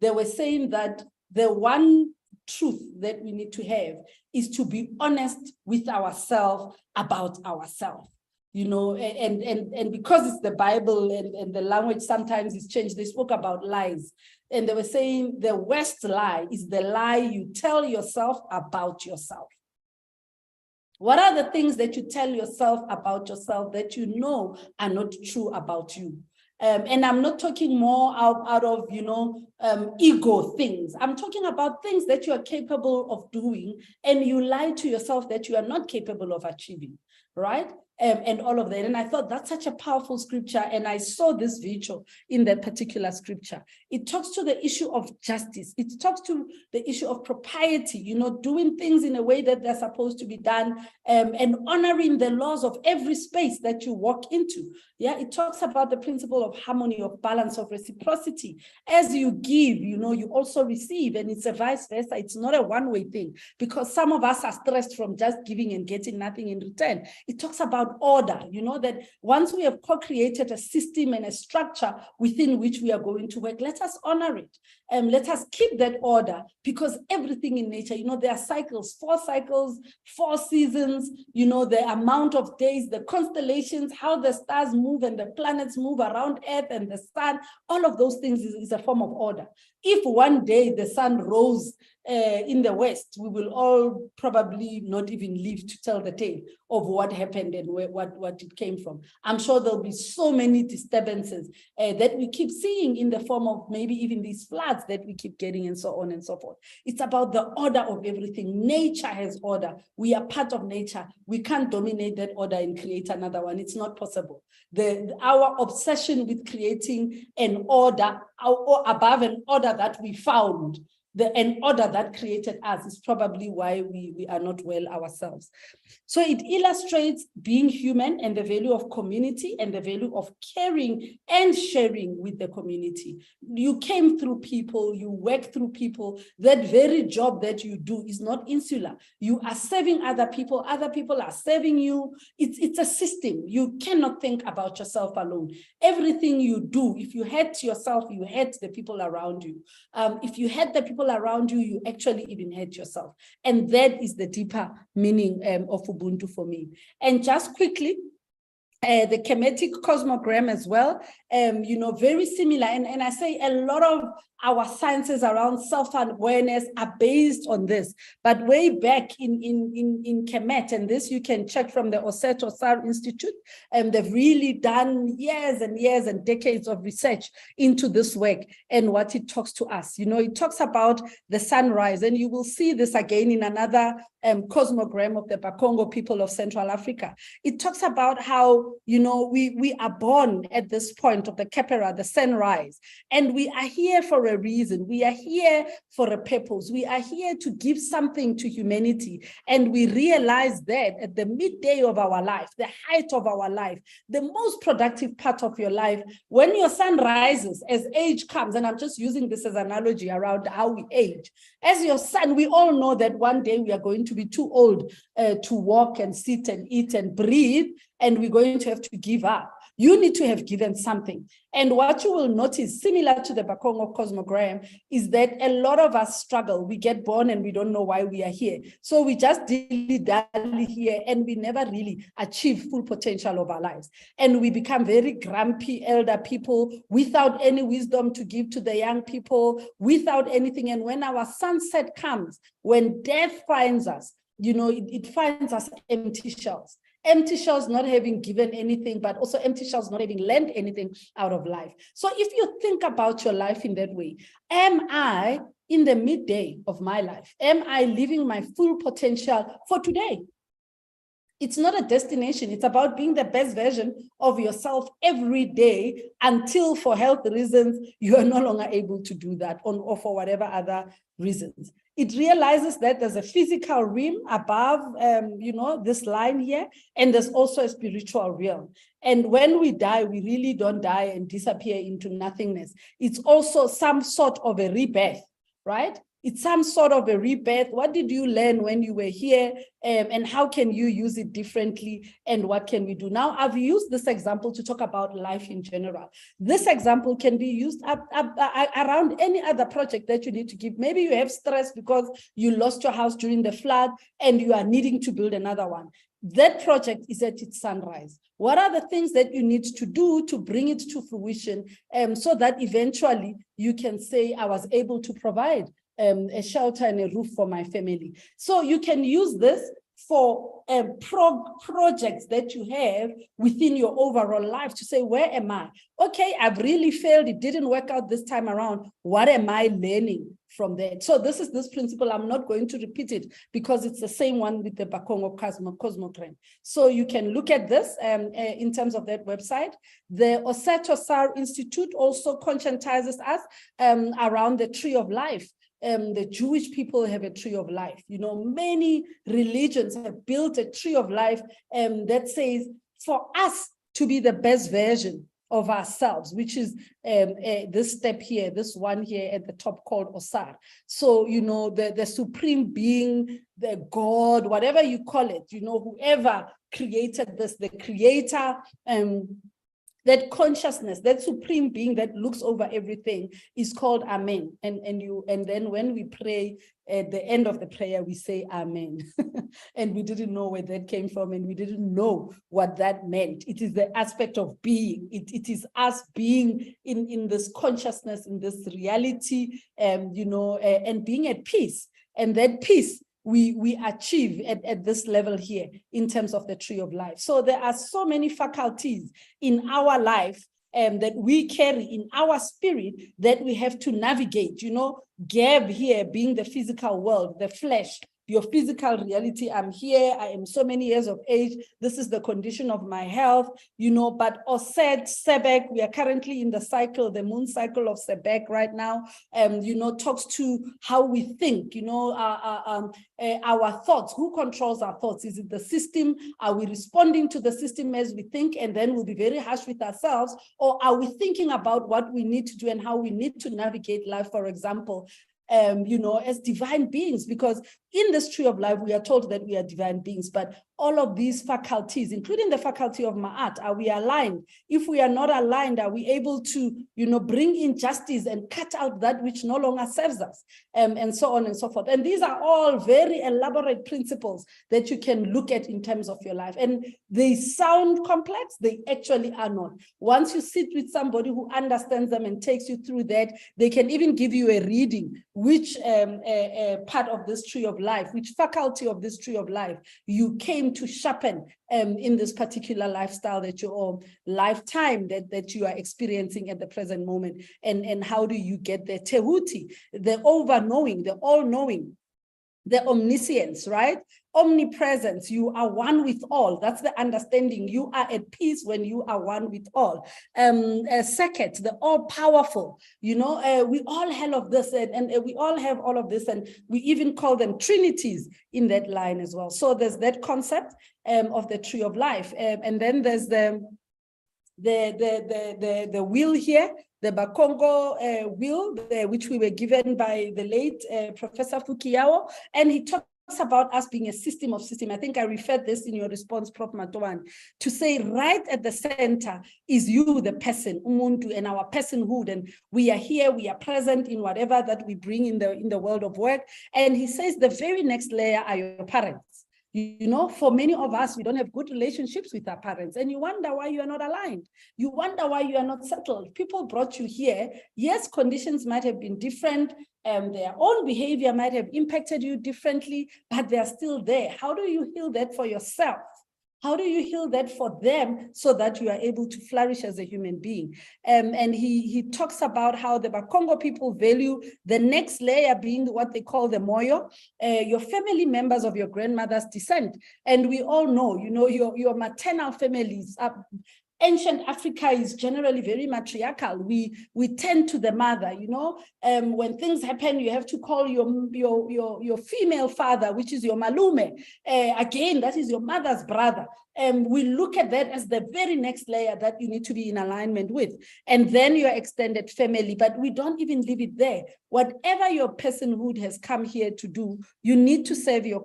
they were saying that the one truth that we need to have is to be honest with ourselves about ourselves, you know, and because it's the Bible and the language sometimes is changed, they spoke about lies. And they were saying the worst lie is the lie you tell yourself about yourself. What are the things that you tell yourself about yourself that you know are not true about you? And I'm not talking more out of, you know, ego things. I'm talking about things that you are capable of doing, and you lie to yourself that you are not capable of achieving, right? And all of that. And I thought that's such a powerful scripture. And I saw this virtue in that particular scripture. It talks to the issue of justice. It talks to the issue of propriety, you know, doing things in a way that they're supposed to be done, and honoring the laws of every space that you walk into. Yeah, it talks about the principle of harmony, of balance, of reciprocity. As you give, you know, you also receive, and it's a vice versa. It's not a one-way thing, because some of us are stressed from just giving and getting nothing in return. It talks about order, you know, that once we have co-created a system and a structure within which we are going to work, let us honor it. And let us keep that order, because everything in nature, you know, there are cycles, 4 cycles, 4 seasons, you know, the amount of days, the constellations, how the stars move and the planets move around Earth and the sun, all of those things is a form of order. If one day the sun rose in the West, we will all probably not even live to tell the tale of what happened and what it came from. I'm sure there'll be so many disturbances that we keep seeing in the form of maybe even these floods that we keep getting and so on and so forth. It's about the order of everything. Nature has order. We are part of nature. We can't dominate that order and create another one. It's not possible. Our obsession with creating an order or above an order that we found, an order that created us, is probably why we are not well ourselves. So it illustrates being human and the value of community and the value of caring and sharing with the community. You came through people, you work through people. That very job that you do is not insular. You are serving other people are serving you. It's a system. You cannot think about yourself alone. Everything you do, if you hate yourself, you hate the people around you. If you hate the people around you, you actually even hate yourself. And that is the deeper meaning of Ubuntu for me. And just quickly, the Kemetic cosmogram as well, very similar. And I say a lot of our sciences around self-awareness are based on this. But way back in Kemet, and this you can check from the Oseto Sar Institute, they've really done years and years and decades of research into this work and what it talks to us. It talks about the sunrise, and you will see this again in another cosmogram of the Bakongo people of Central Africa. It talks about how, we are born at this point of the Kepera, the sunrise, and we are here for a reason. We are here for a purpose. We are here to give something to humanity. And we realize that at the midday of our life, the height of our life, the most productive part of your life, when your sun rises, as age comes, and I'm just using this as an analogy around how we age. As your sun, we all know that one day we are going to be too old to walk and sit and eat and breathe, and we're going to have to give up. You need to have given something. And what you will notice, similar to the Bakongo cosmogram, is that a lot of us struggle. We get born and we don't know why we are here. So we just dilly-dally here and we never really achieve full potential of our lives. And we become very grumpy elder people without any wisdom to give to the young people, without anything. And when our sunset comes, when death finds us, it finds us empty shells. Empty shells not having given anything, but also empty shells not having learned anything out of life. So if you think about your life in that way, am I in the midday of my life? Am I living my full potential for today? It's not a destination. It's about being the best version of yourself every day until, for health reasons, you are no longer able to do that, or for whatever other reasons. It realizes that there's a physical realm above, this line here, and there's also a spiritual realm. And when we die, we really don't die and disappear into nothingness. It's also some sort of a rebirth, right? It's some sort of a rebirth. What did you learn when you were here? And how can you use it differently? And what can we do? Now, I've used this example to talk about life in general. This example can be used around any other project that you need to give. Maybe you have stress because you lost your house during the flood and you are needing to build another one. That project is at its sunrise. What are the things that you need to do to bring it to fruition so that eventually you can say, I was able to provide a shelter and a roof for my family. So you can use this for projects that you have within your overall life to say, where am I? Okay, I've really failed. It didn't work out this time around. What am I learning from that? So this is this principle. I'm not going to repeat it because it's the same one with the Bakongo cosmogram. So you can look at this in terms of that website. The Oseto Sar Institute also conscientizes us around the tree of life. The Jewish people have a tree of life. Many religions have built a tree of life that says for us to be the best version of ourselves, which is this step here, this one here at the top called Osar. So, the supreme being, the God, whatever you call it, whoever created this, the creator, that consciousness, that supreme being that looks over everything is called Amen. And then when we pray at the end of the prayer, we say Amen. And we didn't know where that came from, and we didn't know what that meant. It is the aspect of being. It is us being in this consciousness, in this reality, and being at peace. And that peace we achieve at this level here in terms of the tree of life. So there are so many faculties in our life that we carry in our spirit that we have to navigate, Gab here being the physical world, the flesh, your physical reality. I'm here, I am so many years of age, this is the condition of my health, but Osed, Sebek, we are currently in the cycle, the moon cycle of Sebek right now, talks to how we think, our thoughts, who controls our thoughts? Is it the system? Are we responding to the system as we think and then we'll be very harsh with ourselves? Or are we thinking about what we need to do and how we need to navigate life, for example, as divine beings? Because in this tree of life, we are told that we are divine beings, but all of these faculties, including the faculty of Ma'at, are we aligned? If we are not aligned, are we able to, bring in justice and cut out that which no longer serves us, and so on and so forth. And these are all very elaborate principles that you can look at in terms of your life. And they sound complex, they actually are not. Once you sit with somebody who understands them and takes you through that, they can even give you a reading, which part of this tree of life, which faculty of this tree of life you came to sharpen in this particular lifestyle that you're lifetime that you are experiencing at the present moment, and how do you get the tehuti, the over-knowing, the all-knowing, the omniscience, right? Omnipresence, you are one with all. That's the understanding. You are at peace when you are one with all. Second, the all-powerful, we all have this, and we all have all of this, and we even call them trinities in that line as well. So there's that concept of the tree of life. And then there's the will here, the Bakongo will, which we were given by the late Professor Fukiawa, and he talks about us being a system of system. I think I referred this in your response, Prof. Matoan, to say right at the center is you, the person, umuntu, and our personhood, and we are here, we are present in whatever that we bring in the world of work. And he says the very next layer are your parents. For many of us, we don't have good relationships with our parents, and you wonder why you are not aligned. You wonder why you are not settled. People brought you here. Yes, conditions might have been different, their own behavior might have impacted you differently, but they are still there. How do you heal that for yourself? How do you heal that for them so that you are able to flourish as a human being? And he talks about how the Bakongo people value the next layer being what they call the moyo, your family members of your grandmother's descent. And we all know, your maternal families are. Ancient Africa is generally very matriarchal. We tend to the mother, when things happen, you have to call your female father, which is your malume. Again, that is your mother's brother. We look at that as the very next layer that you need to be in alignment with. And then your extended family, but we don't even leave it there. Whatever your personhood has come here to do, you need to serve your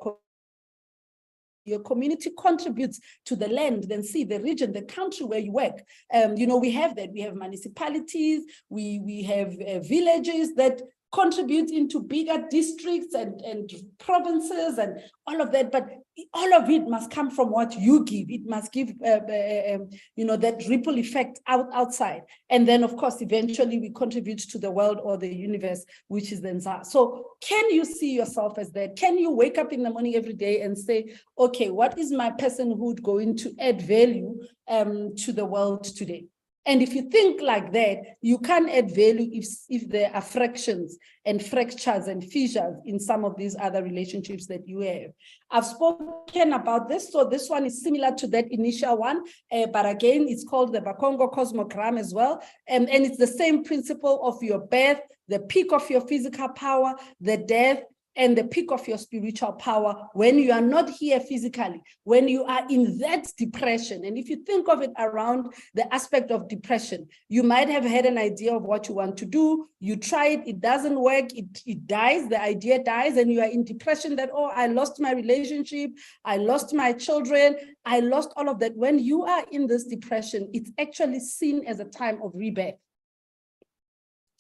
community contributes to the land, then see the region, the country where you work. We have that. We have municipalities, we have villages that contribute into bigger districts and provinces and all of that. But all of it must come from what you give. It must give, that ripple effect outside. And then, of course, eventually we contribute to the world or the universe, which is then ZA. So can you see yourself as that? Can you wake up in the morning every day and say, okay, what is my personhood going to add value to the world today? And if you think like that, you can't add value if there are fractions and fractures and fissures in some of these other relationships that you have. I've spoken about this, so this one is similar to that initial one, but again, it's called the Bakongo cosmogram as well. And it's the same principle of your birth, the peak of your physical power, the death, and the peak of your spiritual power when you are not here physically, when you are in that depression. And if you think of it around the aspect of depression, you might have had an idea of what you want to do. You try it, it doesn't work, it dies, the idea dies, and you are in depression that, oh, I lost my relationship, I lost my children, I lost all of that. When you are in this depression, it's actually seen as a time of rebirth.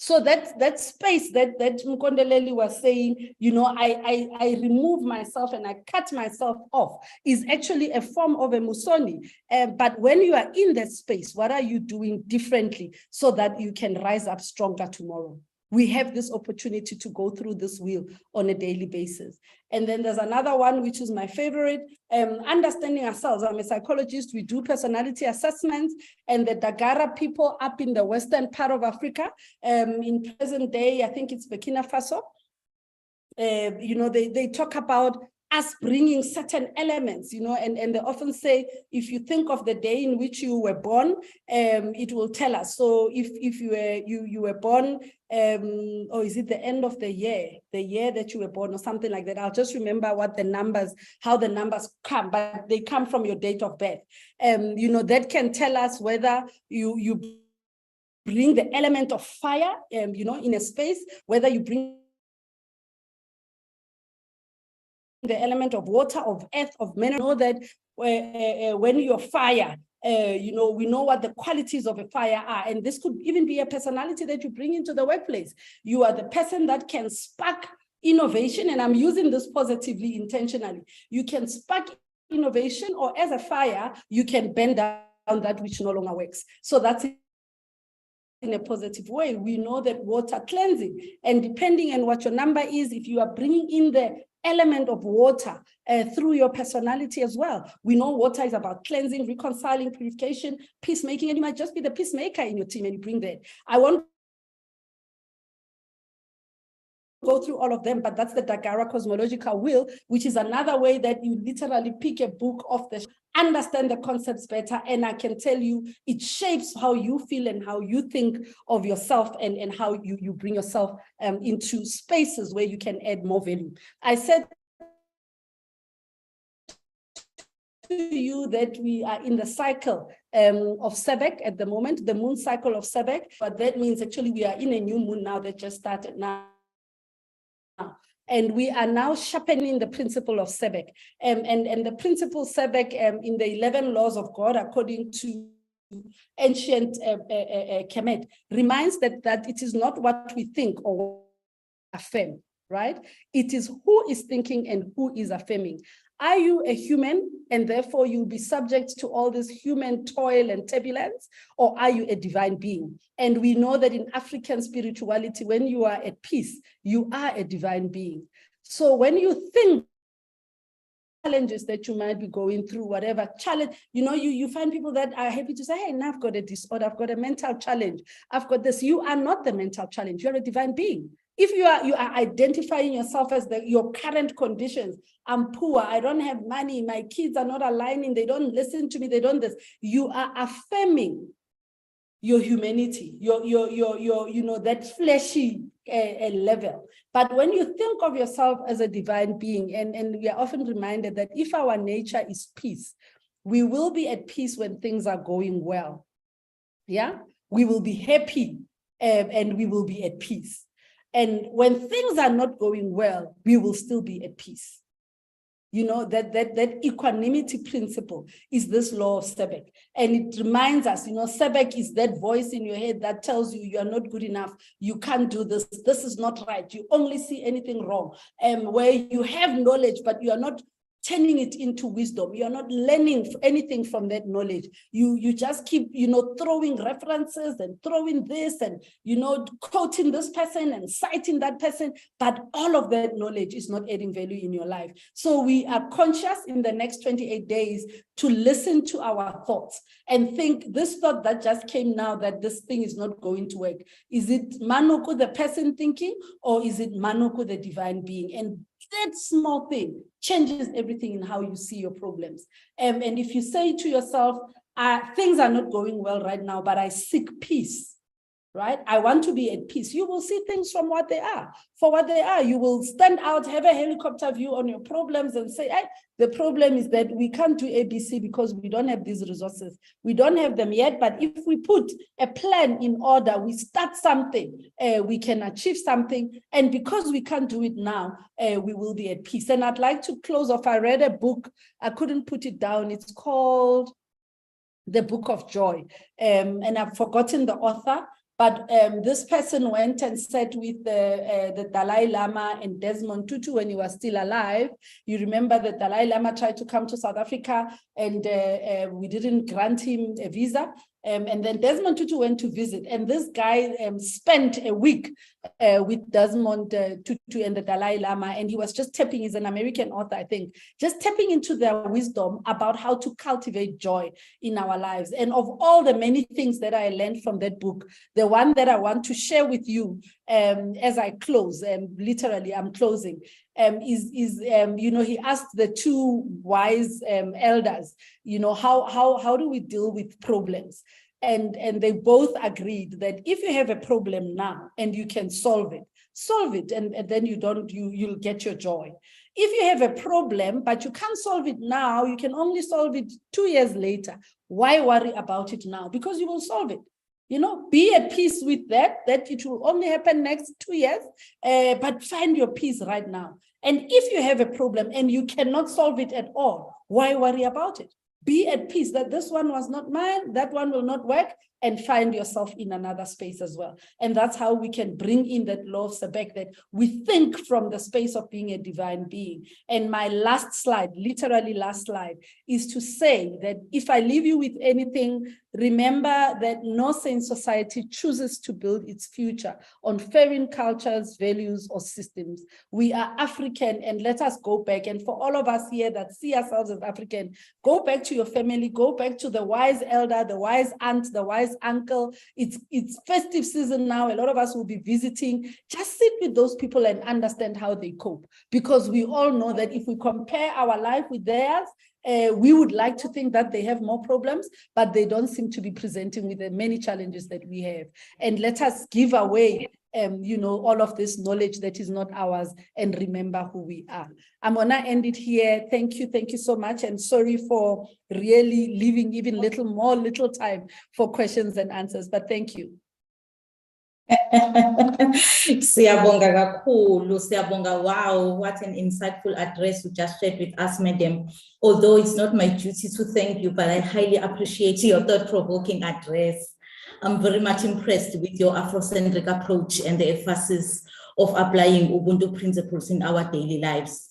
So that space that Mkondeleli was saying, I remove myself and I cut myself off is actually a form of a musoni. But when you are in that space, what are you doing differently so that you can rise up stronger tomorrow? we have this opportunity to go through this wheel on a daily basis. And then there's another one, which is my favorite, understanding ourselves. I'm a psychologist, we do personality assessments, and the Dagara people up in the western part of Africa, in present day, I think it's Burkina Faso, they talk about us bringing certain elements, and they often say, if you think of the day in which you were born, it will tell us. So if you were born, or is it the end of the year that you were born or something like that? I'll just remember how the numbers come, but they come from your date of birth. That can tell us whether you bring the element of fire, in a space, whether you bring the element of water, of earth, of mineral. Know that when you're fire, we know what the qualities of a fire are. And this could even be a personality that you bring into the workplace. You are the person that can spark innovation, and I'm using this positively, intentionally. You can spark innovation, or as a fire, you can bend down that which no longer works. So that's in a positive way. We know that water cleansing, and depending on what your number is, if you are bringing in the element of water through your personality as well. We know water is about cleansing, reconciling, purification, peacemaking, and you might just be the peacemaker in your team and you bring that. I won't go through all of them, but that's the Dagara cosmological wheel, which is another way that you literally pick a book off the, understand the concepts better, and I can tell you it shapes how you feel and how you think of yourself, and how you bring yourself into spaces where you can add more value. I said to you that we are in the cycle of Sebek at the moment, the moon cycle of Sebek, but that means actually we are in a new moon now that just started now. And we are now sharpening the principle of Sebek. And the principle Sebek in the 11 laws of God, according to ancient Kemet, reminds that it is not what we think or affirm, right? It is who is thinking and who is affirming. Are you a human and therefore you'll be subject to all this human toil and turbulence, or are you a divine being? And we know that in African spirituality, when you are at peace, you are a divine being. So when you think challenges that you might be going through, whatever challenge, you find people that are happy to say, hey, now I've got a disorder, I've got a mental challenge, I've got this. You are not the mental challenge, you're a divine being. If you are identifying yourself as your current conditions, I'm poor, I don't have money, my kids are not aligning, they don't listen to me, they don't this, you are affirming your humanity, your that fleshy level. But when you think of yourself as a divine being, and we are often reminded that if our nature is peace, we will be at peace when things are going well. Yeah, we will be happy and we will be at peace. And when things are not going well, we will still be at peace. That equanimity principle is this law of Sebek. And it reminds us, Sebek is that voice in your head that tells you are not good enough, you can't do this, this is not right, you only see anything wrong. Where you have knowledge, but you are not turning it into wisdom. You're not learning anything from that knowledge. You just keep, throwing references and throwing this and, quoting this person and citing that person, but all of that knowledge is not adding value in your life. So we are conscious in the next 28 days to listen to our thoughts and think, this thought that just came now that this thing is not going to work. Is it Manoko, the person thinking, or is it Manoko, the divine being? And that small thing changes everything in how you see your problems. And if you say to yourself, things are not going well right now, but I seek peace, right? I want to be at peace. You will see things from what they are, for what they are. You will stand out, have a helicopter view on your problems and say, hey, the problem is that we can't do ABC because we don't have these resources. We don't have them yet, but if we put a plan in order, we start something, we can achieve something. And because we can't do it now, we will be at peace. And I'd like to close off. I read a book, I couldn't put it down. It's called The Book of Joy. And I've forgotten the author. But this person went and sat with the Dalai Lama and Desmond Tutu when he was still alive. You remember the Dalai Lama tried to come to South Africa and we didn't grant him a visa. And then Desmond Tutu went to visit, and this guy spent a week with Desmond Tutu and the Dalai Lama, and he was just tapping, he's an American author, I think, just tapping into their wisdom about how to cultivate joy in our lives. And of all the many things that I learned from that book, the one that I want to share with you as I close, literally I'm closing, he asked the two wise elders, how do we deal with problems? And they both agreed that if you have a problem now and you can solve it, and then you'll get your joy. If you have a problem, but you can't solve it now, you can only solve it 2 years later. Why worry about it now? Because you will solve it. Be at peace with that it will only happen next 2 years, but find your peace right now. And if you have a problem and you cannot solve it at all, why worry about it? Be at peace that this one was not mine, that one will not work, and find yourself in another space as well. And that's how we can bring in that law of Sebek, that we think from the space of being a divine being. And my last slide, literally last slide, is to say that if I leave you with anything, remember that no sane society chooses to build its future on foreign cultures, values, or systems. We are African, and let us go back. And for all of us here that see ourselves as African, go back to your family, go back to the wise elder, the wise aunt, the wise uncle. It's festive season now. A lot of us will be visiting. Just sit with those people and understand how they cope, because we all know that if we compare our life with theirs, we would like to think that they have more problems, but they don't seem to be presenting with the many challenges that we have. And let us give away all of this knowledge that is not ours, and remember who we are. I'm gonna end it here. Thank you so much, and sorry for really leaving even little time for questions and answers, but thank you. Siyabonga kakhulu, siyabonga. Wow, what an insightful address you just shared with us, madam. Although it's not my duty to thank you, but I highly appreciate your thought-provoking address. I'm very much impressed with your Afrocentric approach and the emphasis of applying Ubuntu principles in our daily lives.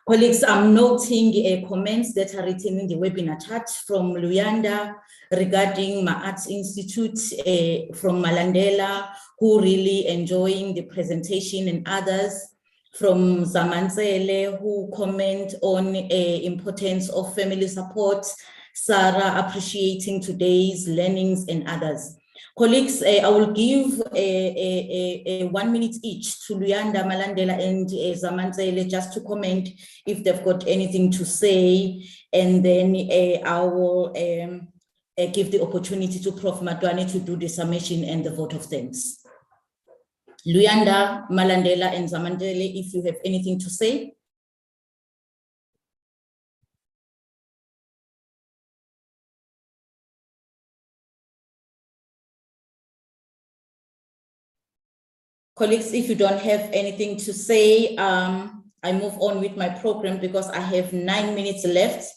Colleagues, I'm noting comments that are written in the webinar chat from Luyanda regarding my Arts Institute, from Malandela, who really enjoying the presentation, and others from Zamanzele, who comment on the importance of family support, Sarah appreciating today's learnings, and others. Colleagues, I will give a 1 minute each to Luyanda, Malandela, and Zamanzele just to comment if they've got anything to say, and then I will give the opportunity to Prof. Matwane to do the summation and the vote of thanks. Luyanda, Malandela, and Zamanzele, if you have anything to say. Colleagues, if you don't have anything to say, I move on with my program because I have 9 minutes left.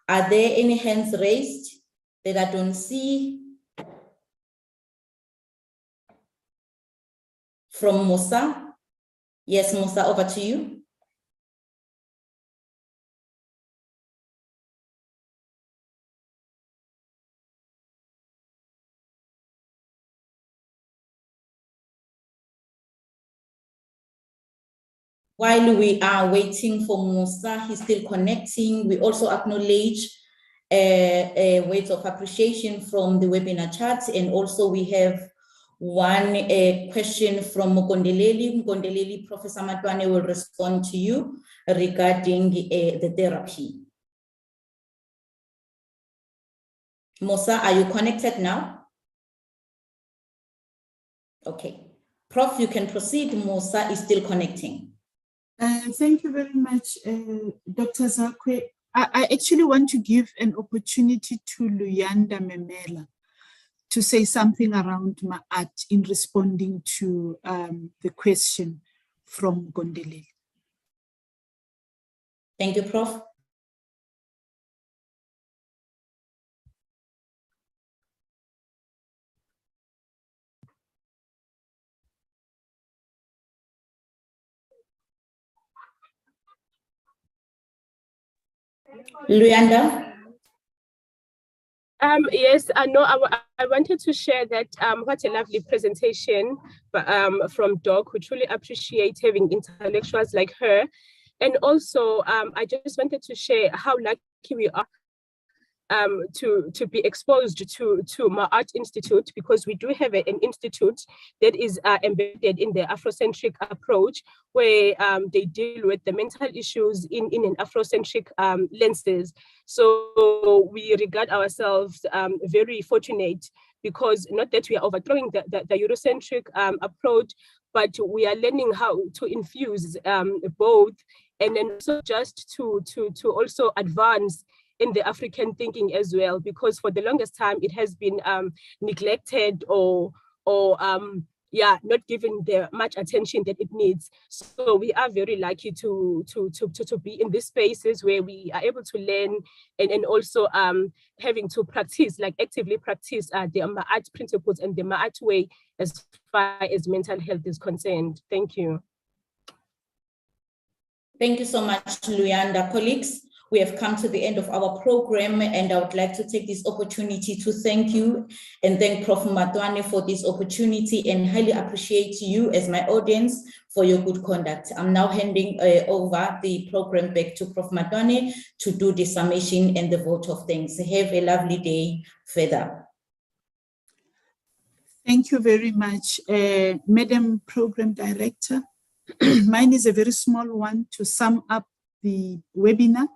Are there any hands raised that I don't see? From Musa? Yes, Musa, over to you. While we are waiting for Musa, he's still connecting. We also acknowledge words of appreciation from the webinar chat, and also we have one question from Mukondeleli. Mukondeleli, Professor Matwane will respond to you regarding the therapy. Musa, are you connected now? Okay. Prof, you can proceed. Musa is still connecting. Thank you very much, Dr. Zakwe. I actually want to give an opportunity to Luyanda Memela to say something around Ma'at in responding to the question from Gondeleli. Thank you, Prof. Luyanda? Yes, I know I wanted to share that what a lovely presentation from Doc. We truly appreciate having intellectuals like her. And also, I just wanted to share how lucky we are to be exposed to Ma'at Institute, because we do have an institute that is embedded in the Afrocentric approach, where they deal with the mental issues in an Afrocentric lenses. So we regard ourselves very fortunate, because not that we are overthrowing the Eurocentric approach, but we are learning how to infuse both, and then also just to also advance in the African thinking as well, because for the longest time it has been neglected or not given the much attention that it needs. So we are very lucky to be in these spaces where we are able to learn and also having to practice, like actively practice the Ma'at principles and the Ma'at way as far as mental health is concerned. Thank you. Thank you so much, Luyanda. Colleagues, we have come to the end of our program, and I would like to take this opportunity to thank you and thank Prof. Matwane for this opportunity, and highly appreciate you as my audience for your good conduct. I'm now handing over the program back to Prof. Matwane to do the summation and the vote of thanks. Have a lovely day further. Thank you very much, Madam Program Director. Mine is a very small one to sum up the webinar,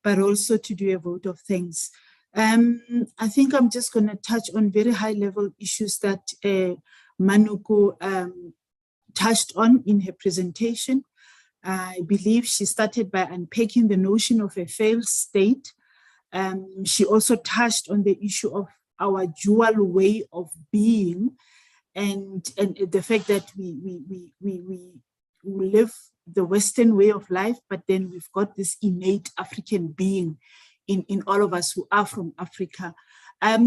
but also to do a vote of thanks. I think I'm just going to touch on very high-level issues that Manuku touched on in her presentation. I believe she started by unpacking the notion of a failed state. She also touched on the issue of our dual way of being, and the fact that we live the Western way of life, but then we've got this innate African being in all of us who are from Africa.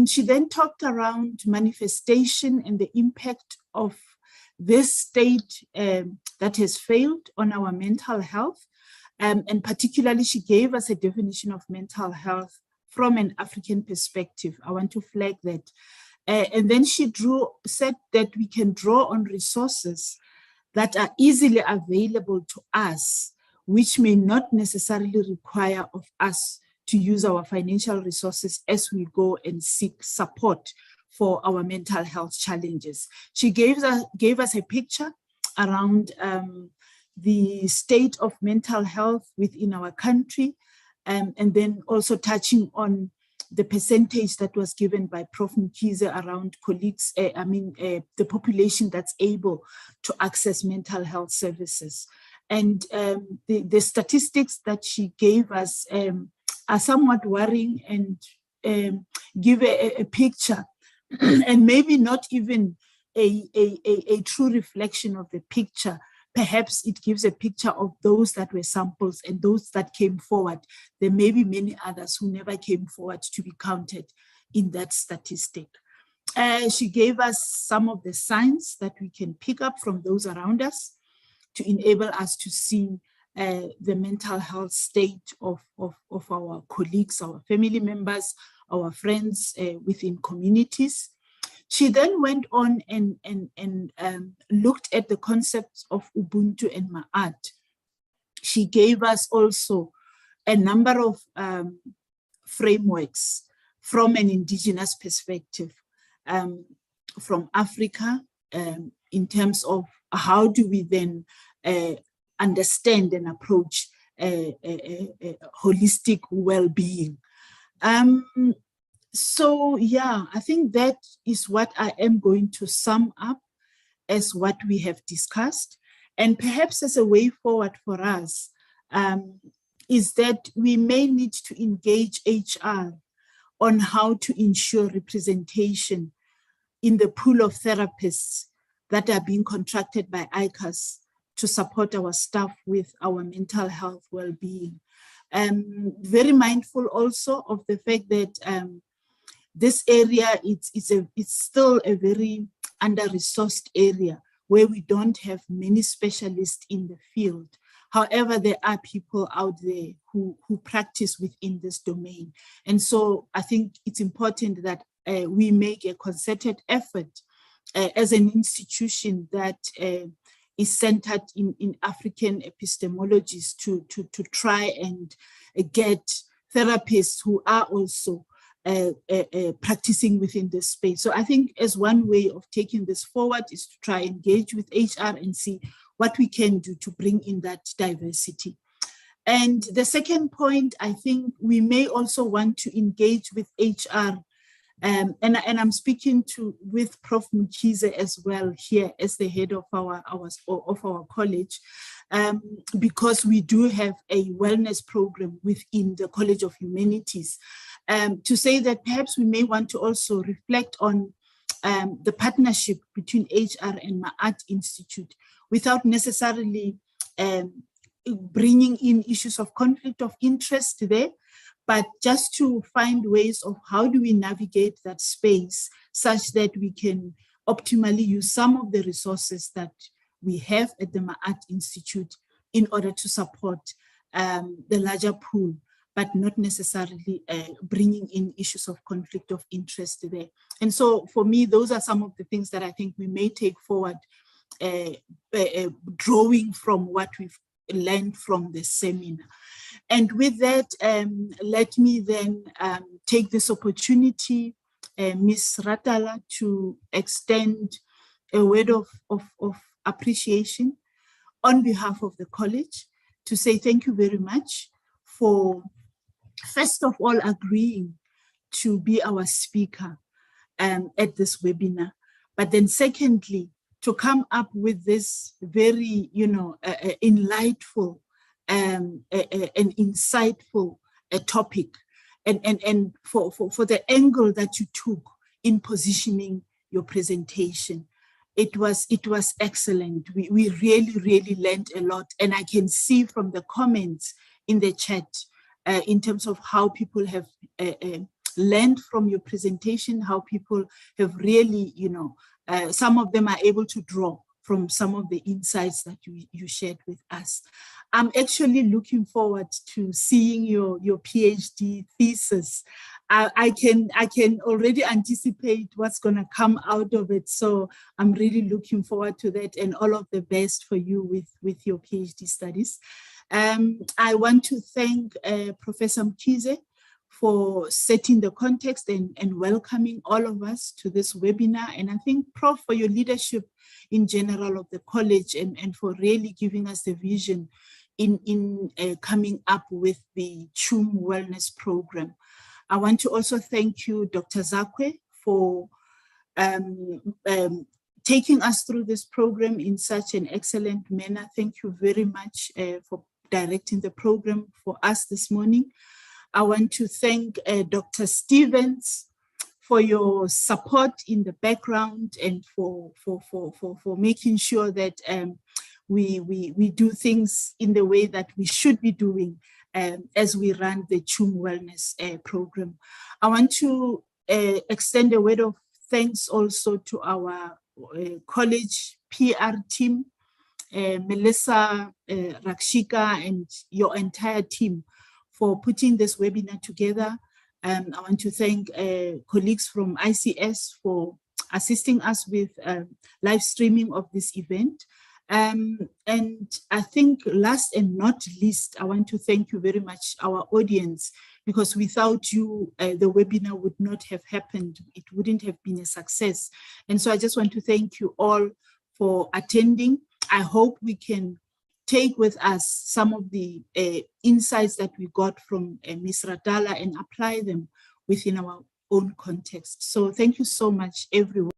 She then talked around manifestation and the impact of this state that has failed on our mental health. And particularly, she gave us a definition of mental health from an African perspective. I want to flag that. And then she said that we can draw on resources that are easily available to us, which may not necessarily require of us to use our financial resources as we go and seek support for our mental health challenges. She gave us a picture around the state of mental health within our country, and then also touching on the percentage that was given by Prof. Mkhize around colleagues, the population that's able to access mental health services. And the statistics that she gave us are somewhat worrying and give a picture and maybe not even a true reflection of the picture. Perhaps it gives a picture of those that were samples and those that came forward. There may be many others who never came forward to be counted in that statistic. She gave us some of the signs that we can pick up from those around us to enable us to see the mental health state of our colleagues, our family members, our friends within communities. She then went on and looked at the concepts of Ubuntu and Ma'at. She gave us also a number of frameworks from an indigenous perspective from Africa in terms of how do we then understand and approach holistic well-being. So yeah, I think that is what I am going to sum up as what we have discussed. And perhaps as a way forward for us is that we may need to engage HR on how to ensure representation in the pool of therapists that are being contracted by ICAS to support our staff with our mental health well-being. Very mindful also of the fact that this area, it's still a very under-resourced area where we don't have many specialists in the field. However, there are people out there who practice within this domain. And so I think it's important that we make a concerted effort as an institution that is centered in African epistemologies to try and get therapists who are also practicing within this space. So I think as one way of taking this forward is to try and engage with HR and see what we can do to bring in that diversity. And the second point, I think we may also want to engage with HR, and I'm speaking with Prof. Mkhize as well here as the head of our college, because we do have a wellness program within the College of Humanities, to say that perhaps we may want to also reflect on the partnership between HR and Ma'at Institute without necessarily bringing in issues of conflict of interest there, but just to find ways of how do we navigate that space such that we can optimally use some of the resources that we have at the Ma'at Institute in order to support the larger pool, but not necessarily bringing in issues of conflict of interest there. And so for me, those are some of the things that I think we may take forward, drawing from what we've learned from the seminar. And with that, let me then take this opportunity, Ms. Ratala, to extend a word of appreciation on behalf of the college, to say thank you very much for, first of all, agreeing to be our speaker at this webinar, but then secondly, to come up with this very, enlightful and insightful topic, and for the angle that you took in positioning your presentation. It was excellent. We really learned a lot, and I can see from the comments in the chat in terms of how people have learned from your presentation, how people have really, some of them are able to draw from some of the insights that you shared with us. I'm actually looking forward to seeing your PhD thesis. I can already anticipate what's going to come out of it. So I'm really looking forward to that, and all of the best for you with your PhD studies. I want to thank Professor Mkhize for setting the context and welcoming all of us to this webinar. And I think, Prof, for your leadership in general of the college, and for really giving us the vision in coming up with the CHUM Wellness Program. I want to also thank you, Dr. Zakwe, for taking us through this program in such an excellent manner. Thank you very much for directing the program for us this morning. I want to thank Dr. Stevens for your support in the background, and for making sure that we do things in the way that we should be doing as we run the CHUM Wellness Program. I want to extend a word of thanks also to our college PR team, Melissa, Rakshika, and your entire team for putting this webinar together. I want to thank colleagues from ICS for assisting us with live streaming of this event. And I think last and not least, I want to thank you very much, our audience, because without you, the webinar would not have happened. It wouldn't have been a success. And so I just want to thank you all for attending. I hope we can take with us some of the insights that we got from Ms. Ratala and apply them within our own context. So thank you so much, everyone.